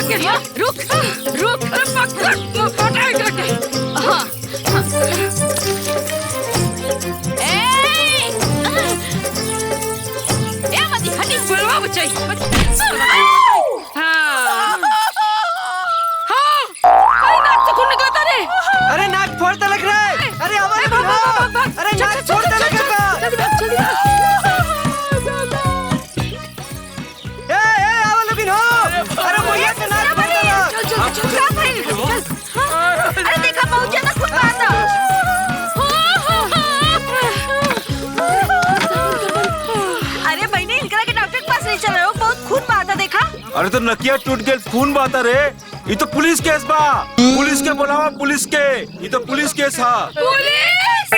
के रुक रुक पकड़ हाँ ए मती हटी बलवा बचाई अरे नाक फोड़ता लग रहा है। अरे हमारे अरे नाक फोड़ता लग रहा है। ए आओ लबिन हो। अरे भैया का नाक फोड़ता लगा। अरे देखा बहुत ज्यादा खून बहा अरे बहनी इनकरा के डॉक्टर के पास ले चल रहे हो बहुत खून बहा देखा। अरे तो नकिया टूट गया खून बहाता रे। ये तो पुलिस केस बा। पुलिस के बुलावा पुलिस के। ये तो पुलिस केस हा। पुलिस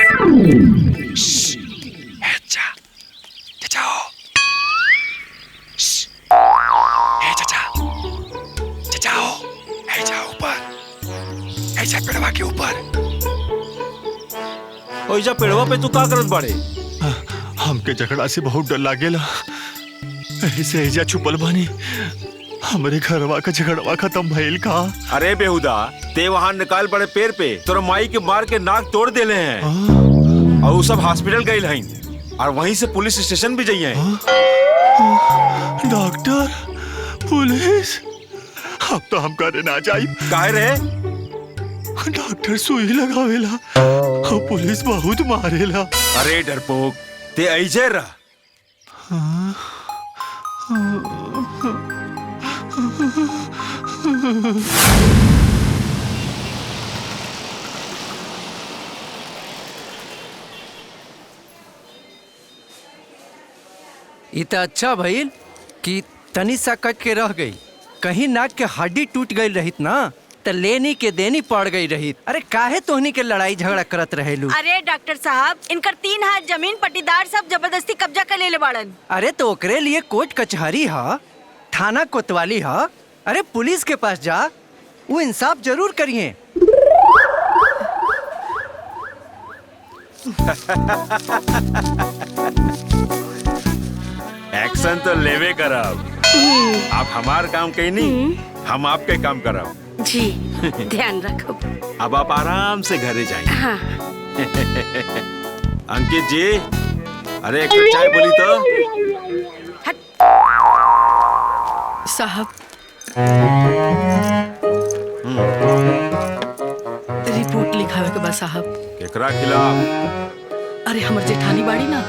पेड़वा के ऊपर ओइजा पेड़वा पे तू का करत बाड़े? हमके झगड़ा से बहुत डर लागेला। ऐसे ऐजा छुपल बानी। हमरे घरवा का झगड़वा खत्म भइल का? अरे बेहुदा ते वहाँ निकाल पड़े पेड़ पे तोरा माई के मार के नाक तोड़ देले हैं। और वो सब हॉस्पिटल गए हैं और वहीं से पुलिस स्टेशन भी जाइए। डॉक्टर पुलिस अब तो हम करे ना जाई। काहे रे? डॉक्टर सुई लगावेला और पुलिस बहुत मारेला। अरे डरपोक ते ऐजे रह। इतना अच्छा भइल कि तनी सा कट के रह गई। कहीं नाक के हड्डी टूट गई रहित ना तो लेनी के देनी पड़ गई रहित। अरे काहे तोहनी के लड़ाई झगड़ा करत रहेलू? अरे डॉक्टर साहब इनकर 3 हाथ जमीन पट्टीदार सब जबरदस्ती कब्जा कर ले बाड़न। अरे तो ओकरे लिए कोर्ट कचहरी हा, थाना कोतवाली हा। अरे पुलिस के पास जा, वो इंसाफ जरूर करिए। एक्शन तो लेवे करब। आप हमार काम कहीं नहीं, हम आपके काम करब। जी ध्यान रखो। अब आप आराम से घरे जाइए। हाँ। अंकित जी अरे एक चाय बोली तो। साहब रिपोर्ट लिखावे के बाद साहब। केकरा खिलाफ? अरे हमर जेठानी बाड़ी ना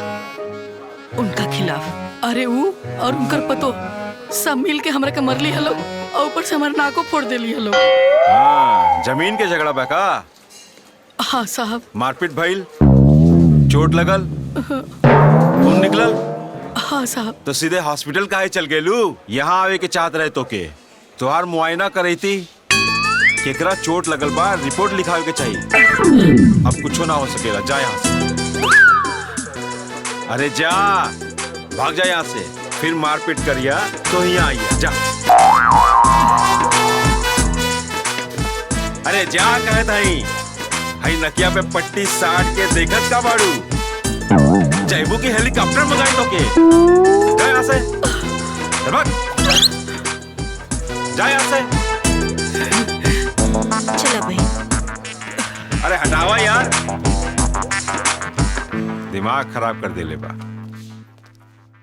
उनका खिलाफ। अरे वो और उनकर पतो सब मिल के हमरा के मरली हलो और ऊपर से हमारे नाको फोड़ देली हलो। हाँ, जमीन के झगड़ा बा का? हाँ साहब। मारपीट भइल, चोट लगल, खून निकलल। हाँ साहब। तो सीधे हॉस्पिटल काहे चल गेलू? यहाँ आवे के चाहत रहे तो के तुहार मुआयना करई थी। केकरा चोट लगल बा रिपोर्ट लिखावे के चाहिए। अब कुछो ना हो सकेला, जा यहाँ से। अरे जा, भाग जा यहाँ से। फिर मारपीट करिया तो यहाँ आइया, जा। अरे जा कहत हई नकिया पे पट्टी साट के देखत का बाड़ू? जैबू की हेलीकॉप्टर मंगाई तो के। जा यहाँ से, जा यहाँ से। चला भाई। अरे हटावा यार, दिमाग खराब कर दे ले बा।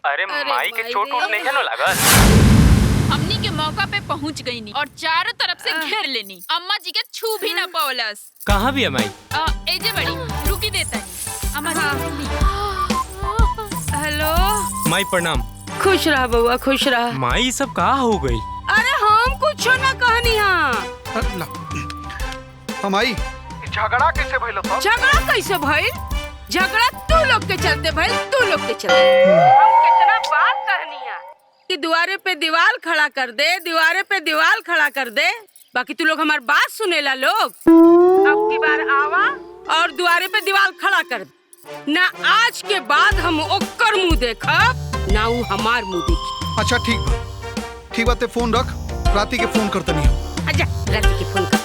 अरे माई के चोट वोट नहीं है ना लागल? हमनी के मौका पे पहुंच गई नी और चारों तरफ से घेर लेनी। अम्मा जी के छू भी ना पावलस। कहाँ भी है माई? एजे बड़ी रुकी देता है अम्मा जी। हेलो माई प्रणाम। खुश रहा बउआ खुश रहा। माई सब कहाँ हो गई? अरे हम कुछ ना कहनी हाँ। हमाई झगड़ा कैसे भइल? झगड़ा कैसे भइल? झगड़ा तू लोग के चलते भाई, तू लोग के चलते। हम कितना बात कहनी है कि दुआरे पे दीवार खड़ा कर दे, दीवारे पे दीवार खड़ा कर दे, बाकी तू लोग हमारी बात सुनेला लोग। अब की बार आवा और दुआरे पे दीवार खड़ा कर दे। ना आज के बाद हम ओकर मुंह देखब ना वो हमार मुंह देखी। अच्छा ठीक बात है, फोन रख, राती के फोन करते नहीं हो। अच्छा राती के फोन कर।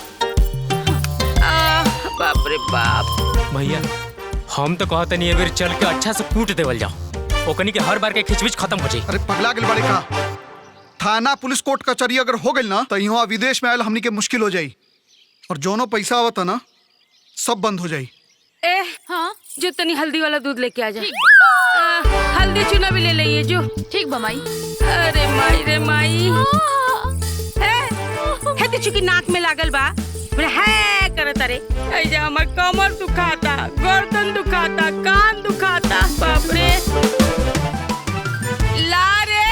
बाप रे बाप। भैया हम तो कहते नहीं है चल के अच्छा से कूट देवल जाओ, ओकनी के हर बार के खिचबिच खत्म हो जाए। अरे पगला गेल बाड़ी का? थाना पुलिस कोर्ट कचहरी अगर हो गई ना तो यहाँ विदेश में आयल हमनी के मुश्किल हो जाई और जोनो पैसा आवता ना सब बंद हो जाई। ए हाँ जो तनी हल्दी वाला दूध लेके आ जा। हल्दी चूना भी ले लेंगे जो। ठीक बमाई। अरे माई रे माई है तो चुकी नाक में लागल बा है करत अरे ऐजा हमर कमर दुखाता, गर्दन दुखाता, कान दुखाता, बाप रे। ला रे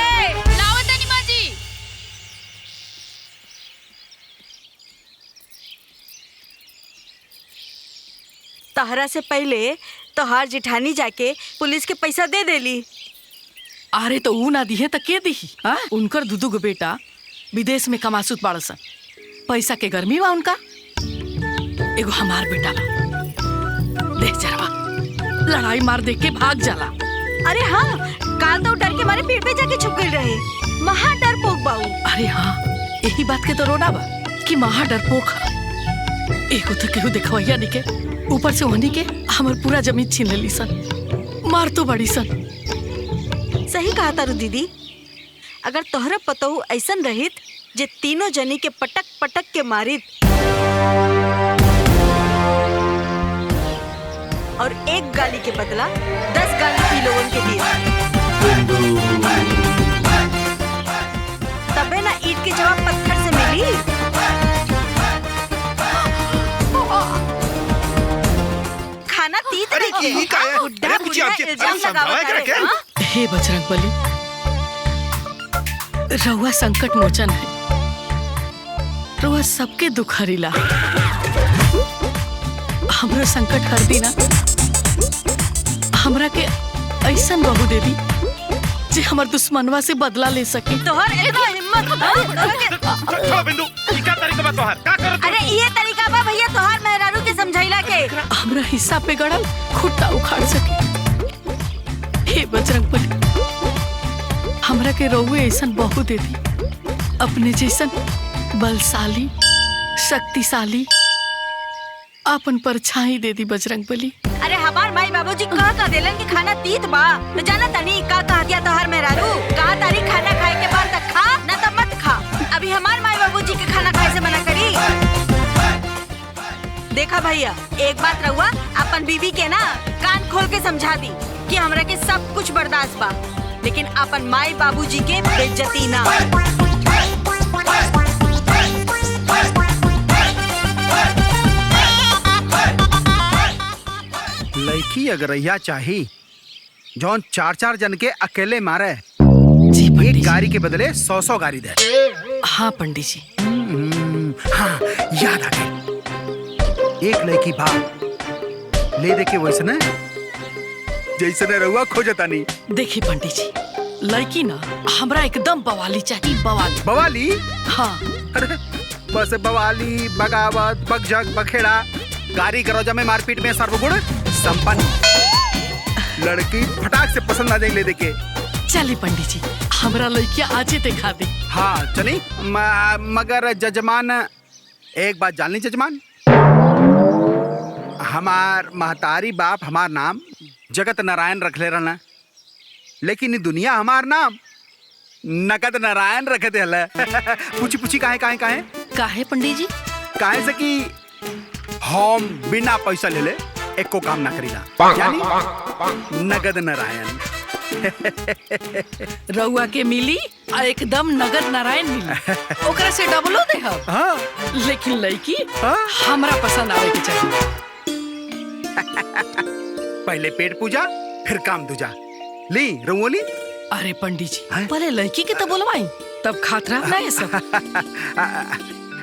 लावत तनी माँ जी। तहरा से पहले तोहार जेठानी जाके पुलिस के पैसा दे देली। अरे तो ऊ ना दिहे त के दिही? हाँ उनकर दुदू गो बेटा विदेश में कमासुत बाड़सन, पैसा के गर्मी बा उनका। एगो हमार बेटा बा देख जरवा लड़ाई मार देख के भाग जाला। अरे हाँ काल तो डर के मारे पेड़ पे जाके छुप गई रहे। महा डरपोक बाऊ। अरे हाँ यही बात के तो रोना बा कि महा डरपोक है। एगो तो केहू देखवैया नहीं के ऊपर से वहनी के हमर पूरा जमीन छीन लेली सन, मार तो बड़ी सन। सही कहा तारू दीदी, अगर तोहरा पतहू ऐसन रहित जे तीनों जनी के पटक पटक के मारित और एक गाली के बदला 10 गाली पी लोगन के दिए, तबे ना ईंट के जवाब पत्थर से मिली। खाना तीत रही के बुड्ढा बुड्ढा इल्जाम लगावत रहे। हे बजरंग बली, रउआ संकट मोचन है, रउआ सबके दुख हरिला। हमरो संकट हर दी ना, हमरा के ऐसन बहू दे दी जे हमर दुश्मनवा से बदला ले सके। तोहर इतना हिम्मत बिंदु क्या तरीका बा तोहर? का करत? अरे ये तरीका बा भैया तोहर मेहरारू के समझाइला के। हमरा हिस्सा पे गड़ल खुट्टा उखाड़ सके। हे बजरंग बली, हमरा के रउए ऐसन बहू दे दी, अपने जैसन बलशाली शक्तिशाली अपन परछाई दे दी बजरंग बली। अरे हमार माई बाबूजी कह देलन कि खाना तीत बा, तो जाना तनी का कह दिया तोहर मेहरारू? कहा तारी खाना खाए के बाद तक खा ना तो मत खा। अभी हमार माई बाबूजी के खाना खाए से मना करी? देखा भैया एक बात रहुआ अपन बीवी के ना कान खोल के समझा दी कि हमरा के सब कुछ बर्दाश्त बा, लेकिन अपन माई बाबूजी के बेइज्जती ना। लड़की अगर यह चाही जौन 4-4 जन के अकेले मारे, जी एक गाड़ी के बदले 100-100 गाड़ी दे। हाँ पंडित जी। हाँ याद आ गई, एक लड़की बाप ले दे के वैसने जैसने रहुआ खोजता नहीं। देखिए पंडित जी, लड़की ना हमरा एकदम बवाली चाहिए, बवाली। बवाली? हाँ। अरे बस बवाली, बगावत, बगजग, बखेड़ा, गाड़ी गरोजा में मारपीट में सर्वगुण संपन्न लड़की फटाक से पसंद आ जाए ले दे के। चली पंडित जी, हमरा लड़कियां आजे दिखा दे। हाँ चली, मगर जजमान एक बात जान ली जजमान, हमार महतारी बाप हमार नाम जगत नारायण रख ले रहना, लेकिन दुनिया हमार नाम नगद नारायण रख दे। पूछी पूछी काहे काहे काहे काहे पंडित जी? काहे से कि हम बिना पैसा ले ले एको काम ना करीला, यानी नगद नारायण। रउआ के मिली आ एकदम नगद नारायण मिली, ओकरा से डबलो दे हम। हाँ। लेकिन लड़की हाँ? हमरा पसंद आवे के चाहिए। पहले पेट पूजा फिर काम दूजा। ली रंगोली। अरे पंडित जी पहले लड़की के तो बोलवाई, तब खातरा ना है सब।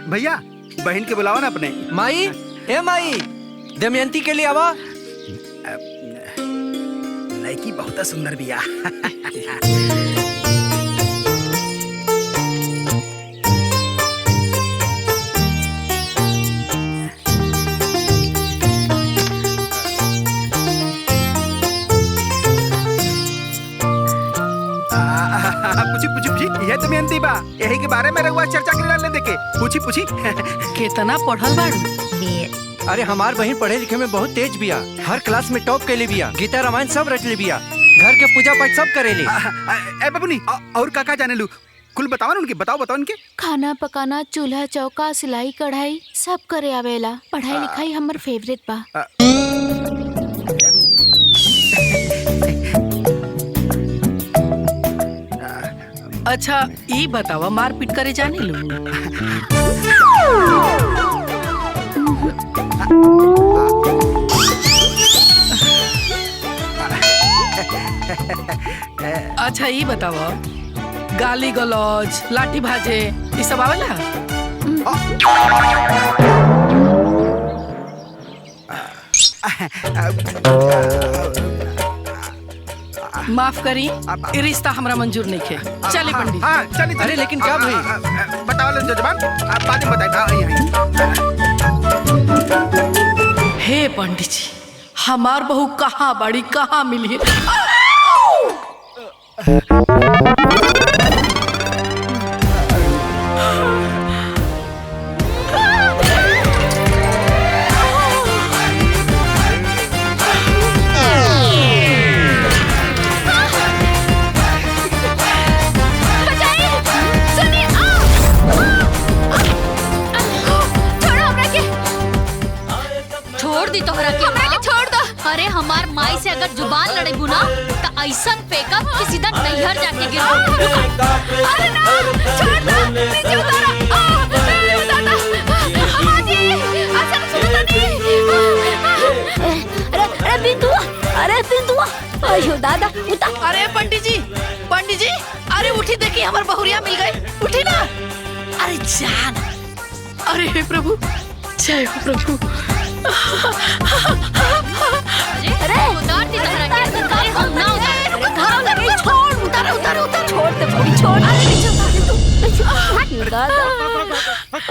भैया बहन के बुलावा ना अपने। माई, ए माई, दमयंती के लिए आवा। लड़की बहुत सुंदर बिया। पूछी पूछी पूछी, यह दमयंती बा, यही के बारे में रहुआ चर्चा करे डालने देके। पूछी पूछी। केतना पढ़ल बाड़ू? अरे हमार बहन पढ़े लिखे में बहुत तेज बिया, हर क्लास में टॉप कैले बिया, गीता रामायण सब रच ले बिया, घर के पूजा पाठ सब करेली। ए बबुनी और काका जाने लू, कुल बताओ ना उनके, बताओ उनके। खाना पकाना, चूल्हा चौका, सिलाई कढ़ाई सब करे आवेला। पढ़ाई लिखाई हमर फेवरेट बा। अच्छा ये बतावा, मारपीट करे जाने लू? अच्छा ये बतावा, गाली गलौज, लाठी भाजे ये सब आवेला? माफ करी, ये रिश्ता हमरा मंजूर नहीं है। चलिए पंडित। हाँ चलिए। अरे लेकिन क्या भाई? बताओ जजमान, आप बाद में बताइए। हे पंडित जी, हमार बहू कहाँ बड़ी, कहाँ मिली? अरे हमार माई से अगर जुबान लड़े बुना तो ऐसा फेंकब कि सीधा नैहर जाके गिरो। अरे ना, छोड़ दो, नीचे उतारो। अरे बिंदुआ, अयो दादा उतार। अरे पंडित जी, अरे उठी, देखी हमार बहुरिया मिल गई, उठी ना। अरे जान, अरे हे प्रभु, जय हो प्रभु। अरे उतार दी तहरा के, अरे हम ना उतार लगे, छोड़, उतार छोड़ दे बड़ी, छोड़। अरे नीचे उतार दे तू, दादा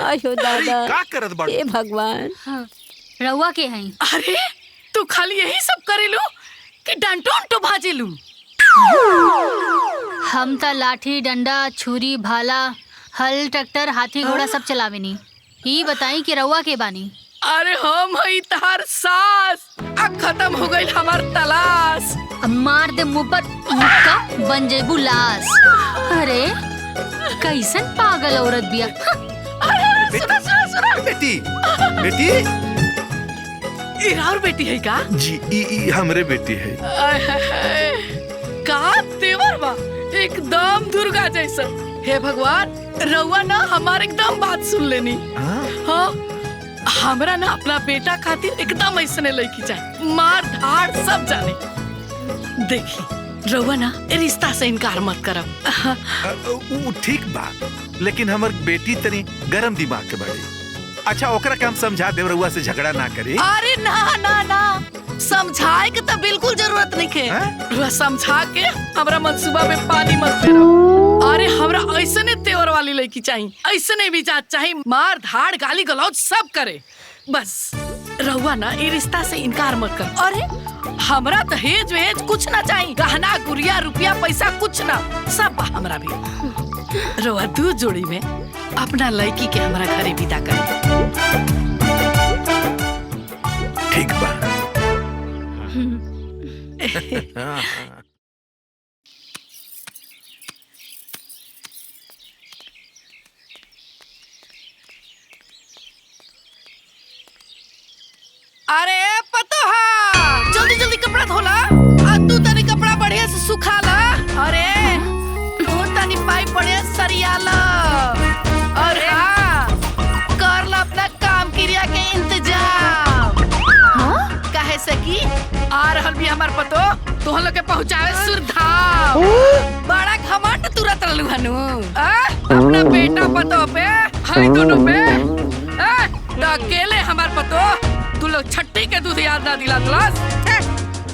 आयो दादा, का करत बाड़ू? हे भगवान, रउआ के हैं? अरे तू खाली यही सब करेलू कि डंटो उंटो भाजेलू? हम त लाठी डंडा छुरी भाला हल ट्रैक्टर हाथी घोड़ा सब चलावेनी। ही बताई कि रउआ के बानी? अरे हम हई तार सास, अब खत्म हो गई हमार तलाश। मार दे मुंह पर मुक्का, बन जेबू लाश। अरे कैसन पागल औरत बिया। सुना बेटी इरार बेटी है का? जी ई हमरे बेटी है। का तेवर बा, एकदम दुर्गा जैसा। हे भगवान, रउआ ना हमार एकदम बात सुन लेनी। हाँ, हमरा ना अपना बेटा खातिर एकदम ऐसने लड़की चाहिए, मार धाड़ सब जाने। देखी रउआ ना रिश्ता से इनकार मत करब। वो ठीक बा, लेकिन हमर बेटी तनी गरम दिमाग के बड़ी। अच्छा ओकरा के हम समझा देव, रउआ से झगड़ा ना करे। अरे ना, समझाए के तो बिल्कुल जरूरत नहीं है। रउआ समझा के हमरा मंसूबा में पानी मत फेरो। अरे हमरा ऐसने तेवर वाली लड़की चाहिए, ऐसने मिजाज चाहिए, मार धाड़ गाली गलौज सब करे। बस रउआ ना ये रिश्ता से इनकार मत कर। अरे हमरा दहेज वेज कुछ ना चाहिए, गहना गुड़िया रुपया पैसा कुछ ना, सब हमरा भी। रउआ दू जोड़ी में अपना लड़की के हमरा घरे विदा कर। ठीक बा। अरे पतोहा, जल्दी कपड़ा धोला, तू तनी कपड़ा बढ़िया से सुखा ला। अरे तू तनी पाइप बढ़िया सरिया ला। अरे कर ला अपना काम क्रिया के इंतजाम। काहे से कि आ रहल भी हमार पतो तोहन लोग के पहुंचावे सुरधाम। बड़ा घमंड तुरत रहलू हनु अपना बेटा पतो पे, हई दोनों पे। अकेले हमार पतो तू लोग छट्टी के दूध याद ना दिला तलाश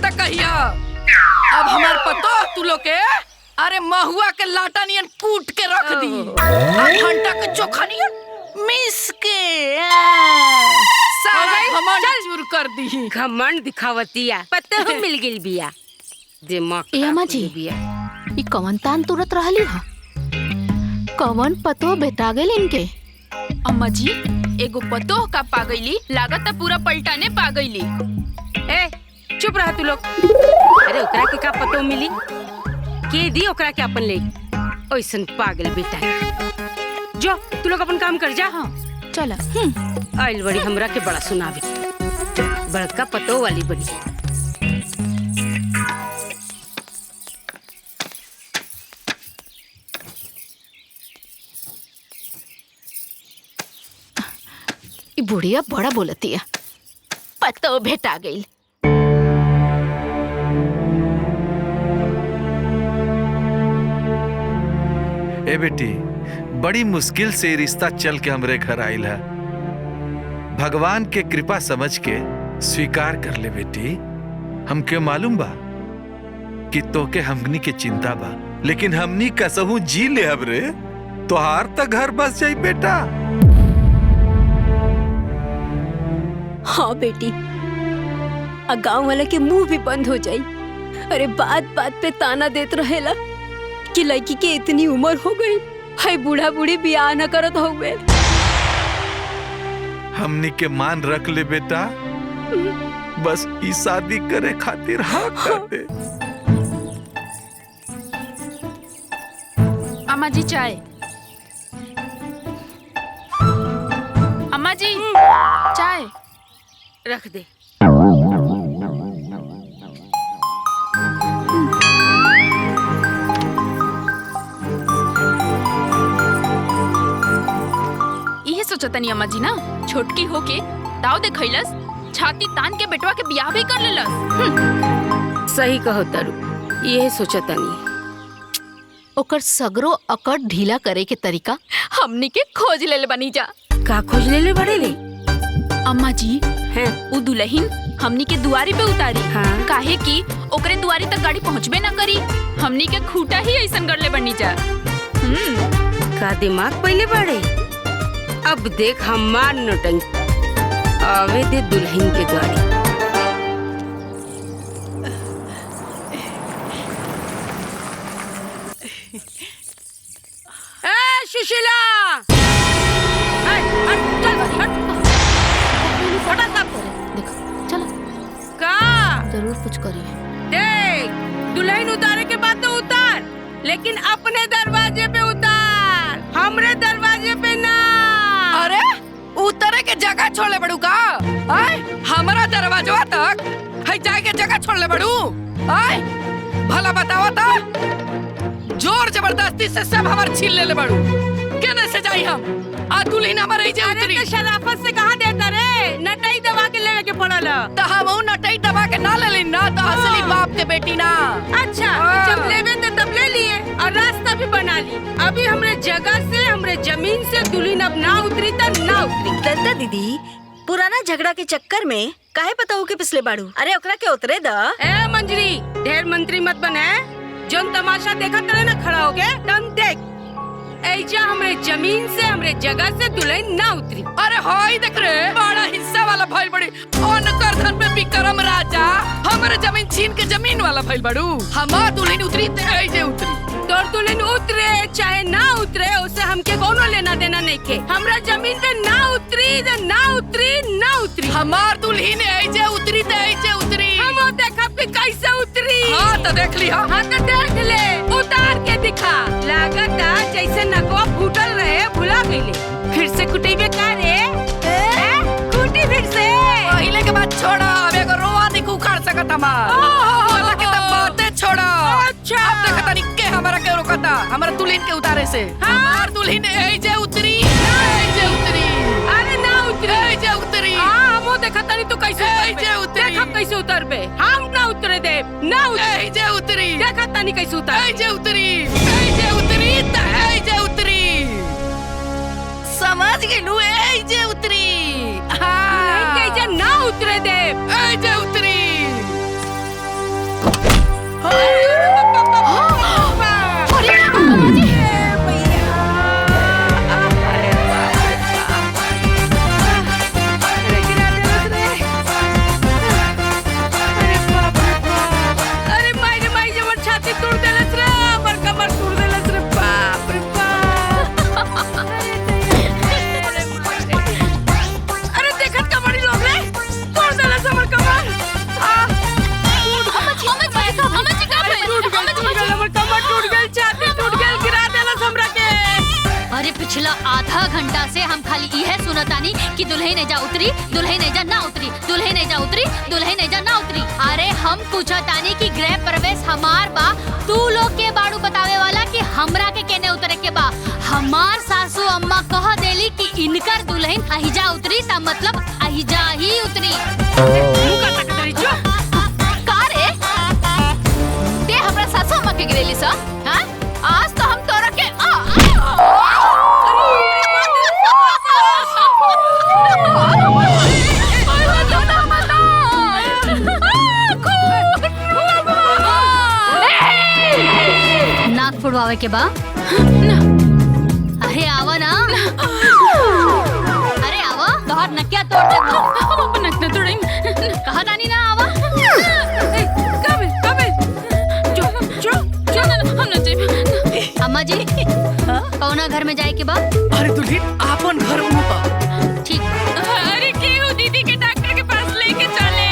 त कहिया। अब हमार पतो तू लोग के अरे महुआ के लाटा नियन कूट के रख दी, घंटा के चोखा नियन मिस के सारा घमंड चूर कर दी। घमंड दिखावतिया पत्ते हम मिल गेल बिया दिमाग। ए अम्मा जी, ई कवन तान तुरत रहली ह? कवन पतो बेटा गेल इनके? अम्मा जी एगो पतो का पागैली लागत पूरा पलटाने पागैली। ए चुप रह तू लोग। अरे ओकरा के का पतो मिली, के दी ओकरा के अपन ले? ओइसन पागल बेटा जो तू लोग अपन काम कर जा। हाँ चला। आइल बड़ी हमरा के बड़ा सुनावे, बड़का पतो वाली बड़ी। बुढ़िया बड़ा बोलतिया, पतो भेटा गई। ए बेटी, बड़ी मुश्किल से रिश्ता चल के हमरे घर आइल है। भगवान के कृपा समझ के स्वीकार कर ले बेटी। हमके मालूम बा कि तोके हमनी के चिंता बा, लेकिन हमनी कसहू जी ले हमरे तोहार तक घर बस जाई बेटा। हाँ बेटी, गांव वाले के मुंह भी बंद हो जाई। अरे बात बात पे ताना देत रहेला कि लड़की के इतनी उम्र हो गई, हाय बूढ़ा बूढ़ी बियाह न करत होवे। हमनी के मान रख ले बेटा, बस ई शादी करे खातिर हाँ कर दे। अम्मा जी चाय। अम्मा जी चाय रख दे। इहे सोचतनी अम्मा जी ना, छोटकी होके दाव देखैलस, छाती तान के बेटवा के बियाह भी कर लेलस। सही कहो तारू, यही सोचतनी। ओकर सगरो अकड़ ढीला करे के तरीका हमनी के खोज ले बनी जा। का खोज ले बड़े रे? अम्मा जी उ दुल्हन हमनी के दुआरी पे उतारी। हाँ। काहे कि ओकरे दुआरी तक गाड़ी पहुँचबे ना करी, हमनी के खूटा ही ऐसन कर ले बनी जा। का दिमाग पहले बड़े। अब देख हमार नौटंकी, आवे दे दुल्हन के गाड़ी। ए सुशीला, जरूर कुछ करिए। देख, दुल्हन उतारे के बाद तो उतार, लेकिन अपने दरवाजे पे उतार, हमरे दरवाजे पे ना। अरे उतरे के जगह छोड़ले बड़ू का? आय हमारा दरवाजा तक है जाए के जगह छोड़ले बड़ू? आय भला बताओ तो, जोर जबरदस्ती से सब हमार छीन ले बड़ू। केने से जाई हम? आ दुल्हन हमारे जे उतरी। अरे शराफत से कहा देता रे, नटाई दबा के लेवे के पड़ल। तो हम नटाई दबा के ना ले ली ना, तो असली बाप के बेटी ना। अच्छा, जब लेवे तो तब ले लिए और रास्ता भी बना ली। अभी हमरे जगह से, हमरे जमीन से दुल्हन अब ना उतरी तो ना उतरी। दत्ता दीदी, पुराना झगड़ा के चक्कर में काहे पता हो के पिछले बाड़ू? अरे ओकरा के उतरे द। ए मंजरी, ढेर मंत्री मत बने। जोन तमाशा देखा तरे ना खड़ा होके, तन देख। ऐजा हमरे जमीन से, हमरे जगह से दुल्हन ना उतरी। अरे होई देख रे, बड़ा हिस्सा वाला भइल बड़ी। ओन करधन पे विक्रम राजा हमरे जमीन छीन के जमीन वाला भइल बड़ू। हमार दुल्हन उतरी ते ऐजे उतरी। तोर दुल्हन उतरे चाहे ना उतरे, उससे हमके कोनो लेना देना नहीं के। हमरा जमीन पे ना उतरी तो ना उतरी, ना उतरी। हमार दुल्हन ऐजे उतरी ते ऐजे उतरी। हम देखा कि कैसे उतरी। हाँ तो देख ली। हाँ तो देख ले, उतार के दिखा। लागत जैसे नकवा फूटल रहे, भुला गईले। फिर से कुटेबे का रे? कुटी फिर से। पहले के बात छोड़ा, अब एगो रोआ नहीं उखाड़ सकत हमार। वाला के तब बातें छोड़ा। अच्छा। अब देखता नहीं के हमारा के रोकता, हमारा दुल्हन के उतारे से। हमार दुल्हन ऐजे उतरी, ऐजे उतरी। अरे ना उतरी, ऐजे उतरी। हाँ हम देखता नहीं तो कैसे ऐजे उतरी। देख हम कैसे उतरबे। हम ना उतरे दे, ना उतरी। ऐजे उतरी। देखता नहीं कैसे उतर। ऐजे उतरी, ऐजे उतरी, ऐजे उतरी। समझ गेलू, ऐजे उतरी। नहीं कैसे ना उतरे दे, ऐजे उतरी। अरे माई माई जबर छाती तोड़ देलस रे, हमर कमर तोड़ देलस रे। बाप रे बाप। आधा घंटा से हम खाली यह सुनतानी कि दुल्हन एजा उतरी, दुल्हन एजा ना उतरी, दुल्हन एजा उतरी, दुल्हन एजा ना उतरी। अरे हम पूछतानी कि गृह प्रवेश हमार बा, तू लोग के बाड़ू बतावे वाला कि हमरा के केने उतरे के बा। हमार सासू अम्मा कह देली कि इनकर दुल्हन अहिजा उतरी ता मतलब अहिजा ही उतरी। का रे ते हमरा सासू अम्मा के गिरेली सा? हां आज तो हम तोरा के नाक फुड़वावे के बा। अरे आवा ना, अरे आवा तोहर नकिया तोड़ दे। हम नक न तोड़ें, कहा तानी ना आवा। अम्मा जी कौना घर में जाए के बा? अरे दुल्हन आपन घर में बा। ठीक। अरे केहू दीदी के डॉक्टर के पास लेके चले।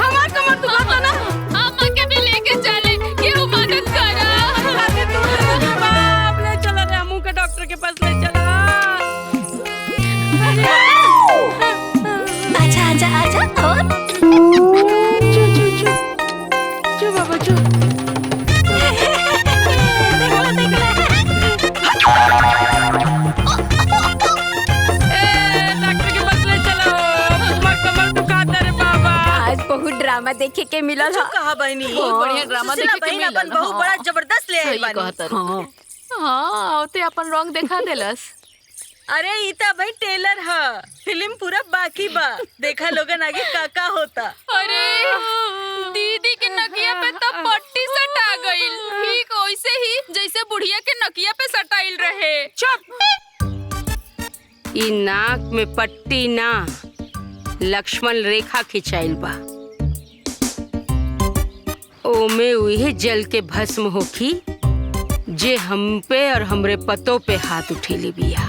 हमार कमर दुखाता ना, अम्मा के भी लेके चले। केहू मदद करा। बाप ले चला रे, हमू के डॉक्टर के पास ले चला। आजा आजा आजा और चो बाबा चो। ड्रामा देखे के मिलल कुछ कहा बहनी, बढ़िया ड्रामा देखे के मिलल। अपन बहु बड़ा जबरदस्त ले आई सही बानी। कहत। हां औते अपन रंग देखा देलस। अरे ई त भाई टेलर ह, फिल्म पूरा बाकी बा। देखा लोगन आगे का होता। अरे दीदी के नकिया पे तो पट्टी सटा गइल, ठीक वैसे ही जैसे बुढ़िया के नकिया पे सटाइल रहे। चुप। ई नाक में पट्टी ना, लक्ष्मण रेखा खिंचाइल बा। ओमे उहे जल के भस्म होखी जे हम पे और हमरे पतों पे हाथ उठेले बिया।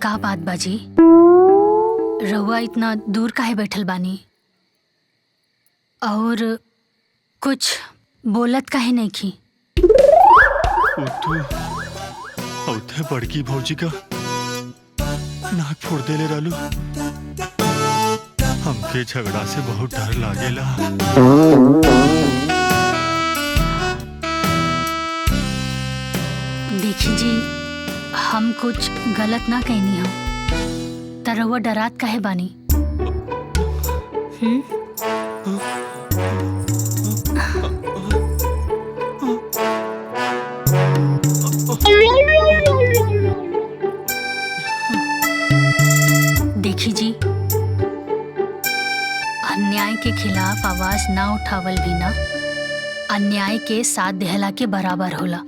का बात बाजी, रहुआ इतना दूर काहे बैठल बानी और कुछ बोलत काहे नहीं की? औथे बड़की भौजी का नाक फोड़ देले रहलू। हमके झगड़ा से बहुत डर लागेला। देखी जी, हम कुछ गलत ना कहनी हम, त रहुआ डरात काहे बानी? देखी जी, अन्याय के खिलाफ आवाज ना उठावल भी ना अन्याय के साथ देहला के बराबर होला।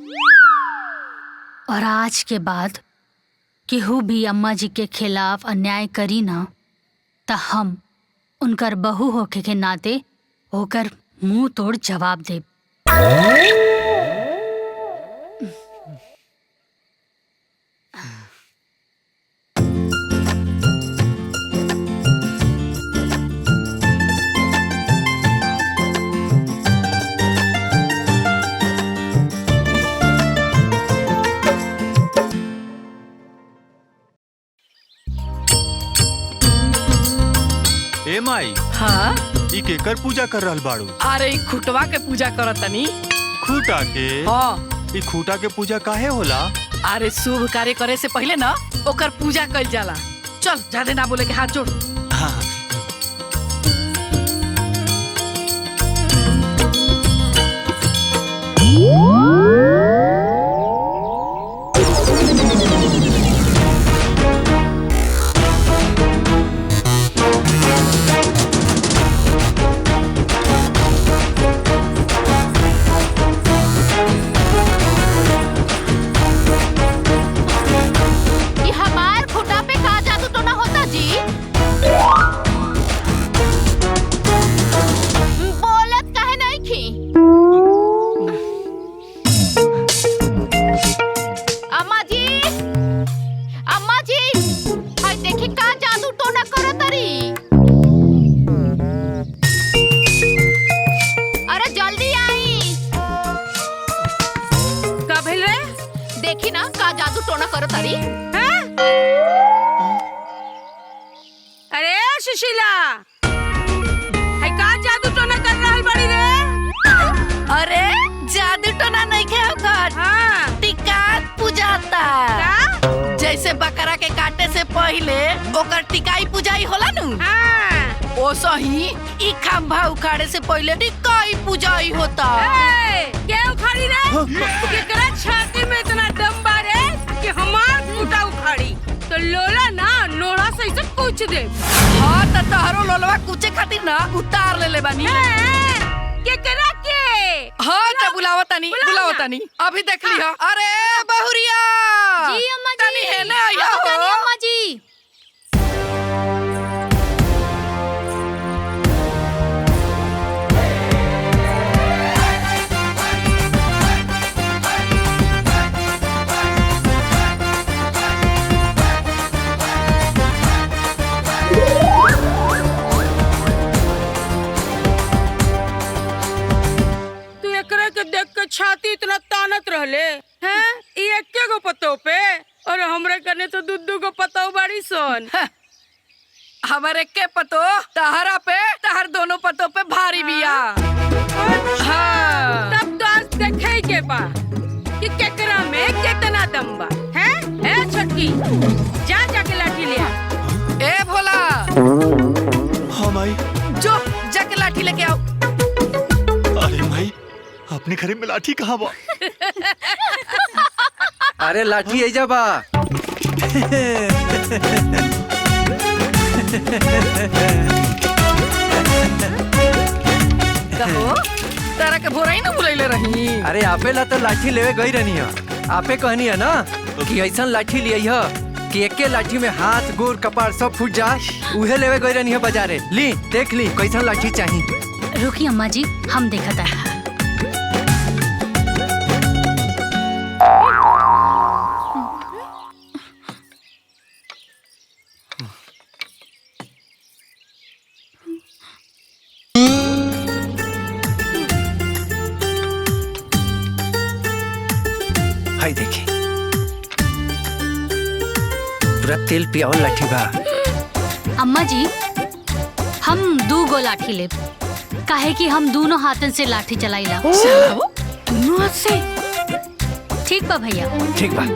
और आज के बाद केहू भी अम्मा जी के खिलाफ अन्याय करी ना त हम उनकर बहू होके के नाते होकर मुंह तोड़ जवाब देब। ए माई, हाँ ई केकर पूजा कर रहल बाड़ू? अरे ई खुटवा के पूजा करतनी। खूटा के? हाँ। ई खूटा के पूजा काहे होला? अरे शुभ कार्य करे से पहले ना ओकर पूजा कइल जाला। चल ज्यादा ना बोले के हाथ जोड़। हाँ। पहले ओकर टिकाई पुजाई होला नु। ओ सही ई खंभा उखाड़े से पहले टिकाई पुजाई होता। क्या उखाड़ी रे? केकरा छाती में इतना दम बारे कि हमार खूटा उखाड़ी? तो लोला ना लोड़ा से इसे कूच दे। हाँ तो तहरो लोलवा कूचे खातिर ना उतार ले बानी। केकरा के? हाँ तो बुलावा तनी अभी देख लिया। अरे बहुरिया जी अम्मा जी। तनी है ना आया हो। तनी अम्मा जी। देख के छाती इतना तानत रहले हैं? एके गो पतो पे और हमरे कने तो दू गो पतो बाड़ी सोन। हमारे के पतो तहरा पे तहर दोनों पतो पे भारी बिया। हाँ। तब तो आज देखे के बा कि केकरा में कितना दम बा हैं? ए छोटकी जा जाके लाठी ले आ। ए भोला हाँ माई। जो जाके लाठी लेके आओ। अरे माई अपने घरे में लाठी कहाँ बा? अरे लाठी आई जा बा। कहो तारा के भोराई ना बुलाइले रही। अरे आपे ला तो लाठी लेवे गई रहनी है। आपे कहनी है ना कि ऐसा लाठी लिया है कि एके लाठी में हाथ गोर कपार सब फूट जाए। उहे लेवे गई रहनी है बाजारे। ली देख ली कैसा लाठी चाहिए। रुकी अम्मा जी हम देखा था। हाय देखी पूरा तेल पियाओ लाठी बा। अम्मा जी हम 2 गो लाठी लेब काहे कि हम दोनों हाथन से लाठी चलाइला। दोनों हाथ से? ठीक बा भैया। ठीक बा।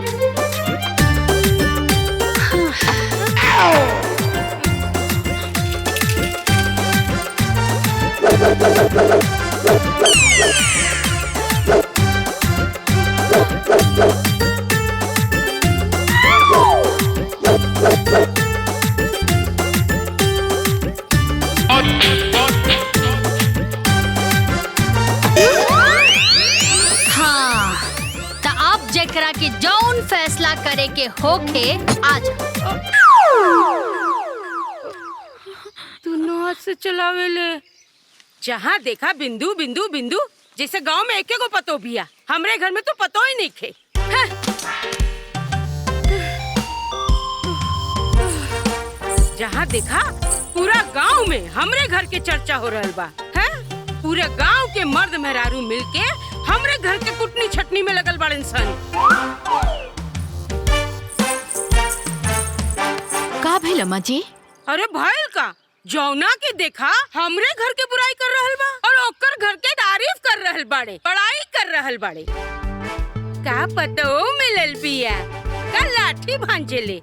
हाँ तो आप जेकरा के जौन फैसला करे के होके आज दोनों हाथ से चलावे ले। जहाँ देखा बिंदु बिंदु बिंदु जैसे गांव में एके गो पतो बिया। हमरे घर में तो पतो ही नहीं खे। जहाँ देखा पूरा गांव में हमरे घर के चर्चा हो रहल बा है? पूरे गांव के मर्द मेहरारू मिलके हमरे घर के कुटनी छटनी में लगल बाड़न सन। का भइल अम्मा जी? अरे भाईल का जौना के देखा हमरे घर के बुराई कर रहल बा और ओकर घर के तारीफ कर रहल बाड़े, बड़ाई कर रहल बाड़े। का पतो मिलल बिया का लाठी भांजे ले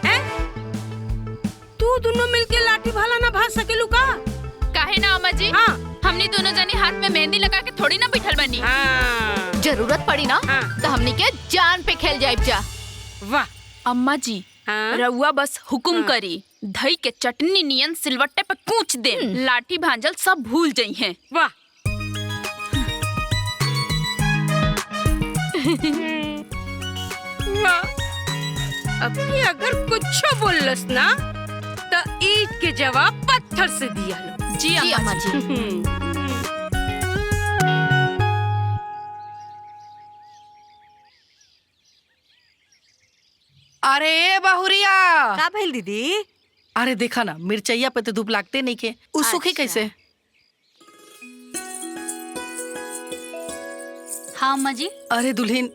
हैं? तू दोनों मिलके लाठी भाला ना भांज सकेलू का? काहे ना अम्मा जी? हाँ। हमनी दोनों जनी हाथ में मेहंदी लगा के थोड़ी ना बिठल बनी। हाँ। जरूरत पड़ी ना तो हमनी के जान पे खेल जाइब जा। वाह अम्मा जी रउआ बस हुकुम करी दही के चटनी नियन सिलवट्टे पे कूच दे। लाठी भांजल सब भूल जाई हैं। वाह अब अगर कुछ बोलस ना तो ईट के जवाब पत्थर से दिया लो। जी अम्मा जी। अरे बहुरिया का भइल दीदी? अरे देखा ना मिर्चैया पे तो धूप लागते नहीं के उ सूखी कैसे? हाँ अम्मा जी। अरे दुल्हन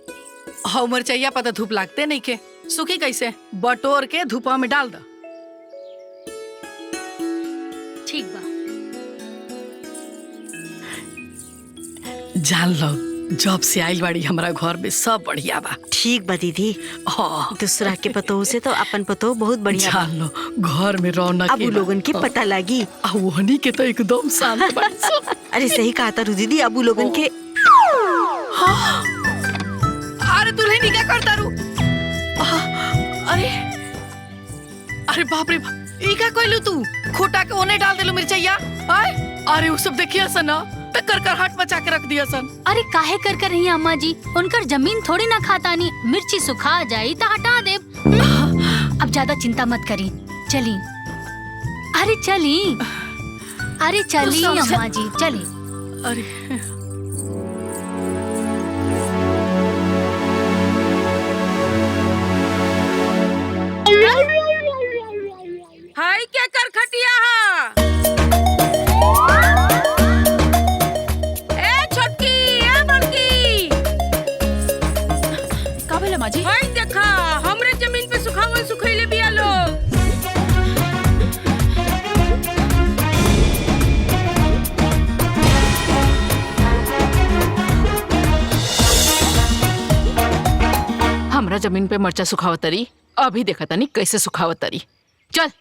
हाँ मिर्चैया पे तो धूप लागते नहीं के सूखी कैसे? बटोर के धूपा में डाल दो। ठीक बा। जान लो जब से आइल बाड़ी हमरा घर में सब बढ़िया बा। ठीक बा दीदी। हाँ दूसरा के पतोह से तो अपन पतोह बहुत बढ़िया बा। जान लो घर में रौनक अब लोगन के पता लागी। वहनी के तो एकदम शांत बाड़ी सब। अरे सही कहा तारू दीदी, अब लोगन के अरे दुल्हन क्या करता रू? अरे अरे बाप रे बाप, ई का कोइलू तू? खोटा के ओने डाल देलू मिर्चैया। अरे वो सब देखिया सन ना, कर कर हट मचा के रख दिया सन। अरे काहे कर कर रही अम्मा जी? उनकर जमीन थोड़ी ना खाता नी, मिर्ची सुखा जाई तो हटा दे। अब ज्यादा चिंता मत करी, चली। अरे चली, अरे चली अम्मा जी चली। अरे हाय क्या कर खटिया हा? ए छोटकी, ए बड़की, का भेल अम्मा जी? हाय देखा हमरे जमीन पे सुखावल सुखैले बिया लोग। हमरा जमीन पे मर्चा सुखावतरी, अभी देखा तनी कैसे सुखावतरी। चल।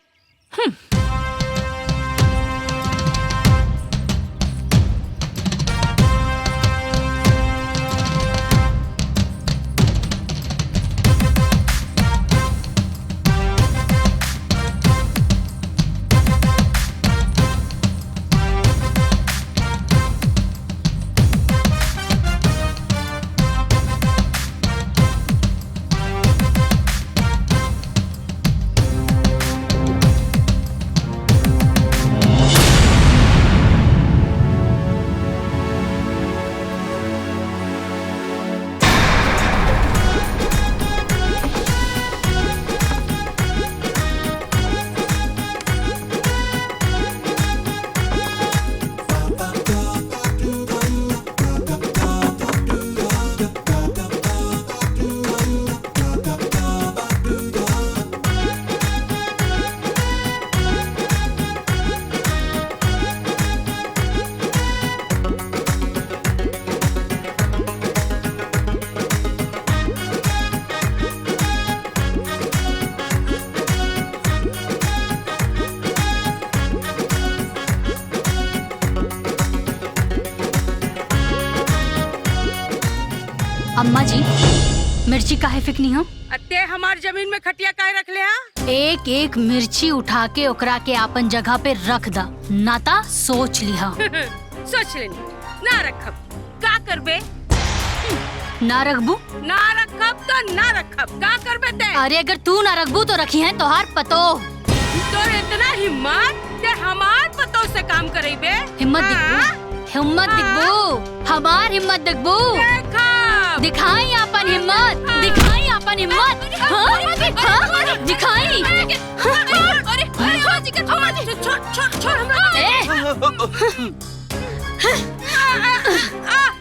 अम्मा जी मिर्ची काहे फेंकनी हो? अत्ते हमार जमीन में खटिया काहे रख ले हा? एक एक मिर्ची उठा के ओकरा के अपन जगह पे रख दा, नाता सोच लिहा। सोच लेनी, ना रखब का करबे? ना रखबू? ना रखब तो ना रखब, का करबे ते? अरे अगर तू ना रखबू तो रखी है तोहार पतो। तोर इतना हिम्मत ते हमार पतो से काम करेबे? हिम्मत दिखबू, हिम्मत दिखबू, हमार हिम्मत दिखबू। दिखाई अपन हिम्मत, दिखाई अपन हिम्मत, दिखाई।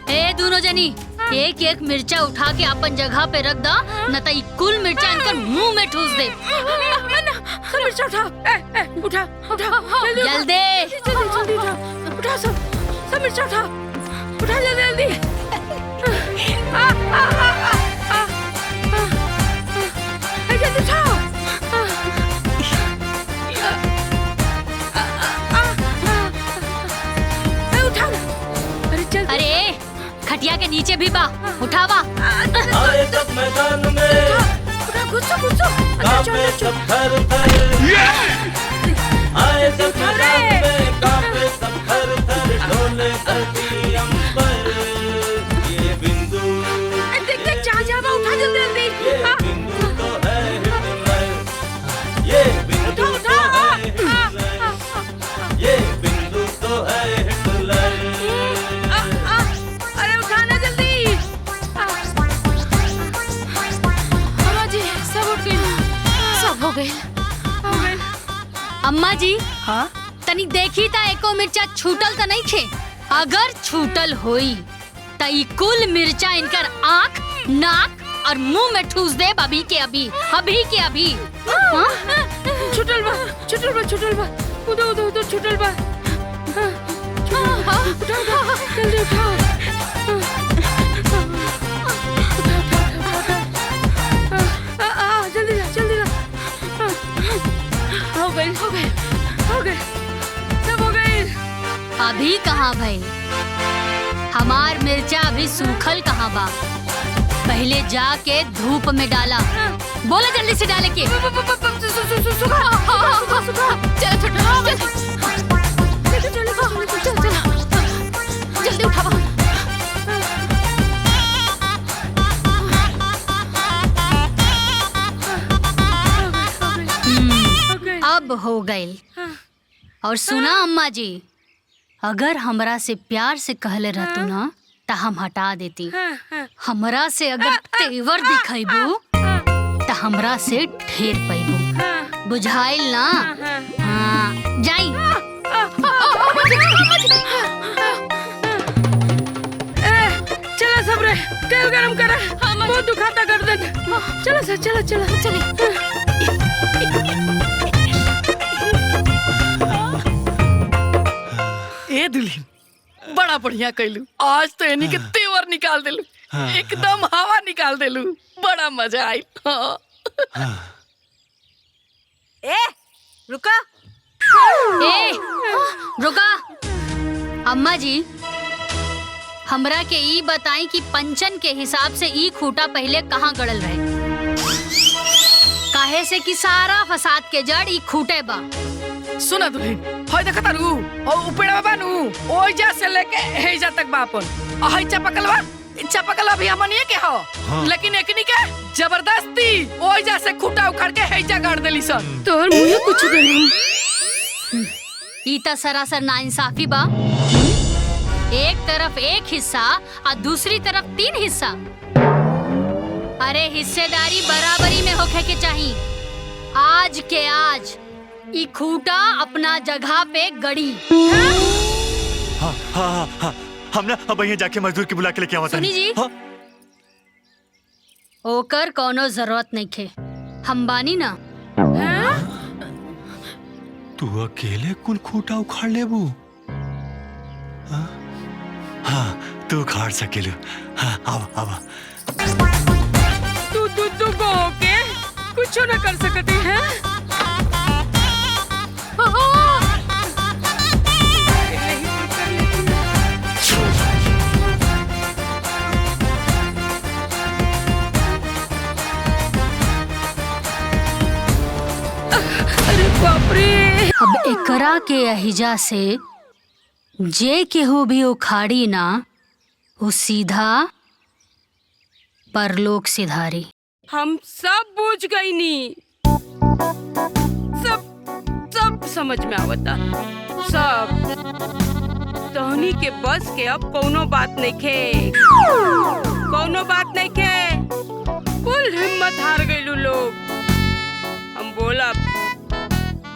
ए दोनों जनी एक एक मिर्चा उठा के अपन जगह पे रख दा, न तो कुल मिर्चा इनकर मुंह में ठूस दे। मिर्चा उठा, उठा उठा जल्दी जल्दी उठा, उठा सब मिर्चा उठा, उठा जल्दी जल्दी। अरे खटिया के नीचे भी बा, उठावा। आए जब मैदान में गुस्सा गुस्सा आए जब मैदान में कांपे सब थर थर ढोले धरती अंबर। ये बिंदु देख देख जा जा उठा जल्दी जल्दी। ये बिंदु तो है हिटलर, ये बिंदु तो है हिटलर, ये बिंदु तो है हिटलर। अरे उठाना जल्दी। अम्मा जी सब उठ गए, सब हो गए। अम्मा जी हाँ तनी देखी ता एको मिर्चा छूटल तो नहीं खे? अगर छूटल होई ता ई कुल मिर्चा इनकर आँख, नाक और मुंह में ठूस दे अभी के अभी, अभी के अभी। छूटल बा, छूटल बा, छूटल बा, उधर उधर उधर छूटल बा। उठा जल्दी उठा। अभी कहाँ भइल? हमार मिर्चा अभी सूखल कहाँ बा? पहले जाके धूप में डाला। बोला जल्दी से डाले के। जल्दी उठावा। अब हो गई। और सुना अम्मा जी, अगर हमरा से प्यार से कहले रहतू ना तो हम हटा देती। हमरा से अगर तेवर दिखाइबू तो हमरा से ढेर पैबू। बुझाइल ना? हाँ, जाई। चला सब रे, तेल गरम करा। बहुत दुखाता गर्दन। चला सर, चला चला चली। ए दुल्हन, बड़ा बढ़िया कैलू। आज तो एनी के तेवर निकाल देलू। एकदम हवा निकाल देलू। बड़ा मजा आई। ए रुका। ए रुका। अम्मा जी, हमरा के ई बताई कि पंचन के हिसाब से ई खूटा पहले कहाँ गड़ल रहे? काहे से कि सारा फसाद के जड़ ई खूटे बा। सुना दुल्हन, होय देखता रू और उपेड़ा बानू ओइजा से लेके हेजा तक बापन। हई चपकलवा भी हमनिए के हो। हाँ। लेकिन एकनी के जबरदस्ती ओइजा से खूटा उखाड़ के हेजा गाड़ देली सन। तोर मुंह कुछ गई। ई त सरासर नाइंसाफी बा। एक तरफ एक हिस्सा और दूसरी तरफ 3 हिस्सा। अरे हिस्सेदारी बराबरी में होखे के चाहिए। आज के आज ई खूटा अपना जगह पे गड़ी। हाँ हाँ हाँ हाँ, हम ना अब यहाँ जाके मजदूर की बुला के लेके आवा। सुनी जी, हाँ? ओकर कोनो जरूरत नहीं खे, हम बानी ना। हाँ? तू अकेले कुल खूटा उखाड़ लेबू? हाँ? हाँ, तू उखाड़ सकेलू। हाँ, आवा आवा। तू गो के कुछ न कर सकती है। अरे बाप रे। अब एकरा के अहिजा से जे केहू भी उखाड़ी ना, वो सीधा परलोक सिधारी। हम सब बूझ गई नी। सब समझ में आवता। सब तोहनी के बस के अब कोनो बात नहीं खे। कोनो बात नहीं खे। फुल हिम्मत हार गईलू लोग। हम बोलब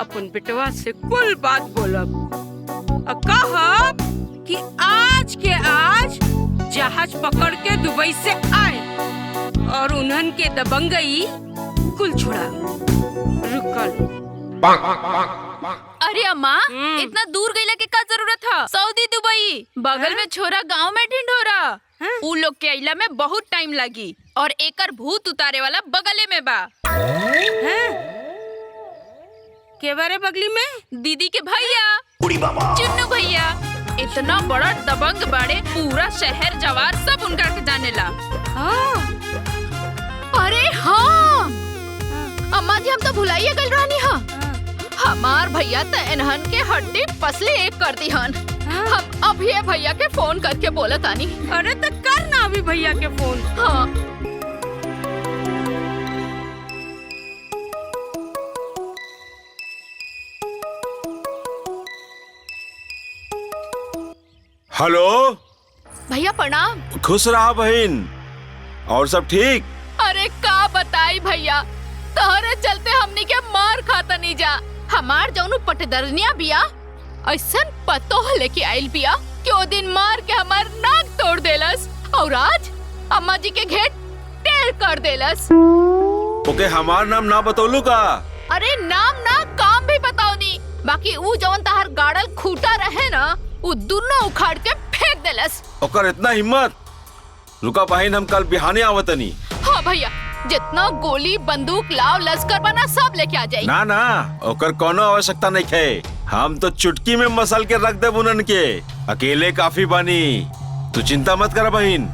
अपन बेटवा से कुल बात बोलब। कहब कि आज के आज जहाज पकड़ के दुबई से आए और उन्हन के दबंगई कुल छुड़ा। रुकल। अरे अम्मा, इतना दूर गईला के का जरूरत था? सऊदी दुबई बगल में छोरा गांव में ढिंढोरा। उ लोग के अइला में बहुत टाइम लगी और एकर भूत उतारे वाला बगले में बा। के बारे बगली में? दीदी के भैया चुन्नू भैया। इतना बड़ा दबंग बाड़े, पूरा शहर जवार सब उनका के जानेला। अरे हाँ अम्मा जी, हम तो भुलाइए गल रहनी। हाँ, हमार भैया तो इन्हन के हड्डी पसली एक कर दी हन। हम अभी भैया के फोन करके बोला तानी। अरे तो कर ना अभी भैया के फोन। हाँ। हेलो भैया प्रणाम। खुश रहा बहन। और सब ठीक? अरे का बताई भैया, तोहरे चलते हमनी के मार खाता नहीं जा। हमार जौनु पटदरनिया बिया ऐसन पतो लेके आइल बिया कि ओ दिन मार के हमार नाक तोड़ देलस और आज अम्मा जी के घेट टेढ़ कर देलस। ओके, हमार नाम ना बतौलू का? अरे नाम ना काम भी बताओ नी। बाकी ऊ जौन तहार गाड़ल खूटा रहे ना, ऊ दोनों उखाड़ के फेंक देलस। ओकर इतना हिम्मत? रुका बहन, हम कल बिहाने आवतनी। हाँ भैया, जितना गोली बंदूक लाव लश्कर बना सब लेके आ जाई। ना ना ओकर कोनो आवश्यकता नहीं है। हम तो चुटकी में मसल के रख दे उनन के। अकेले काफी बानी, तू चिंता मत कर बहन।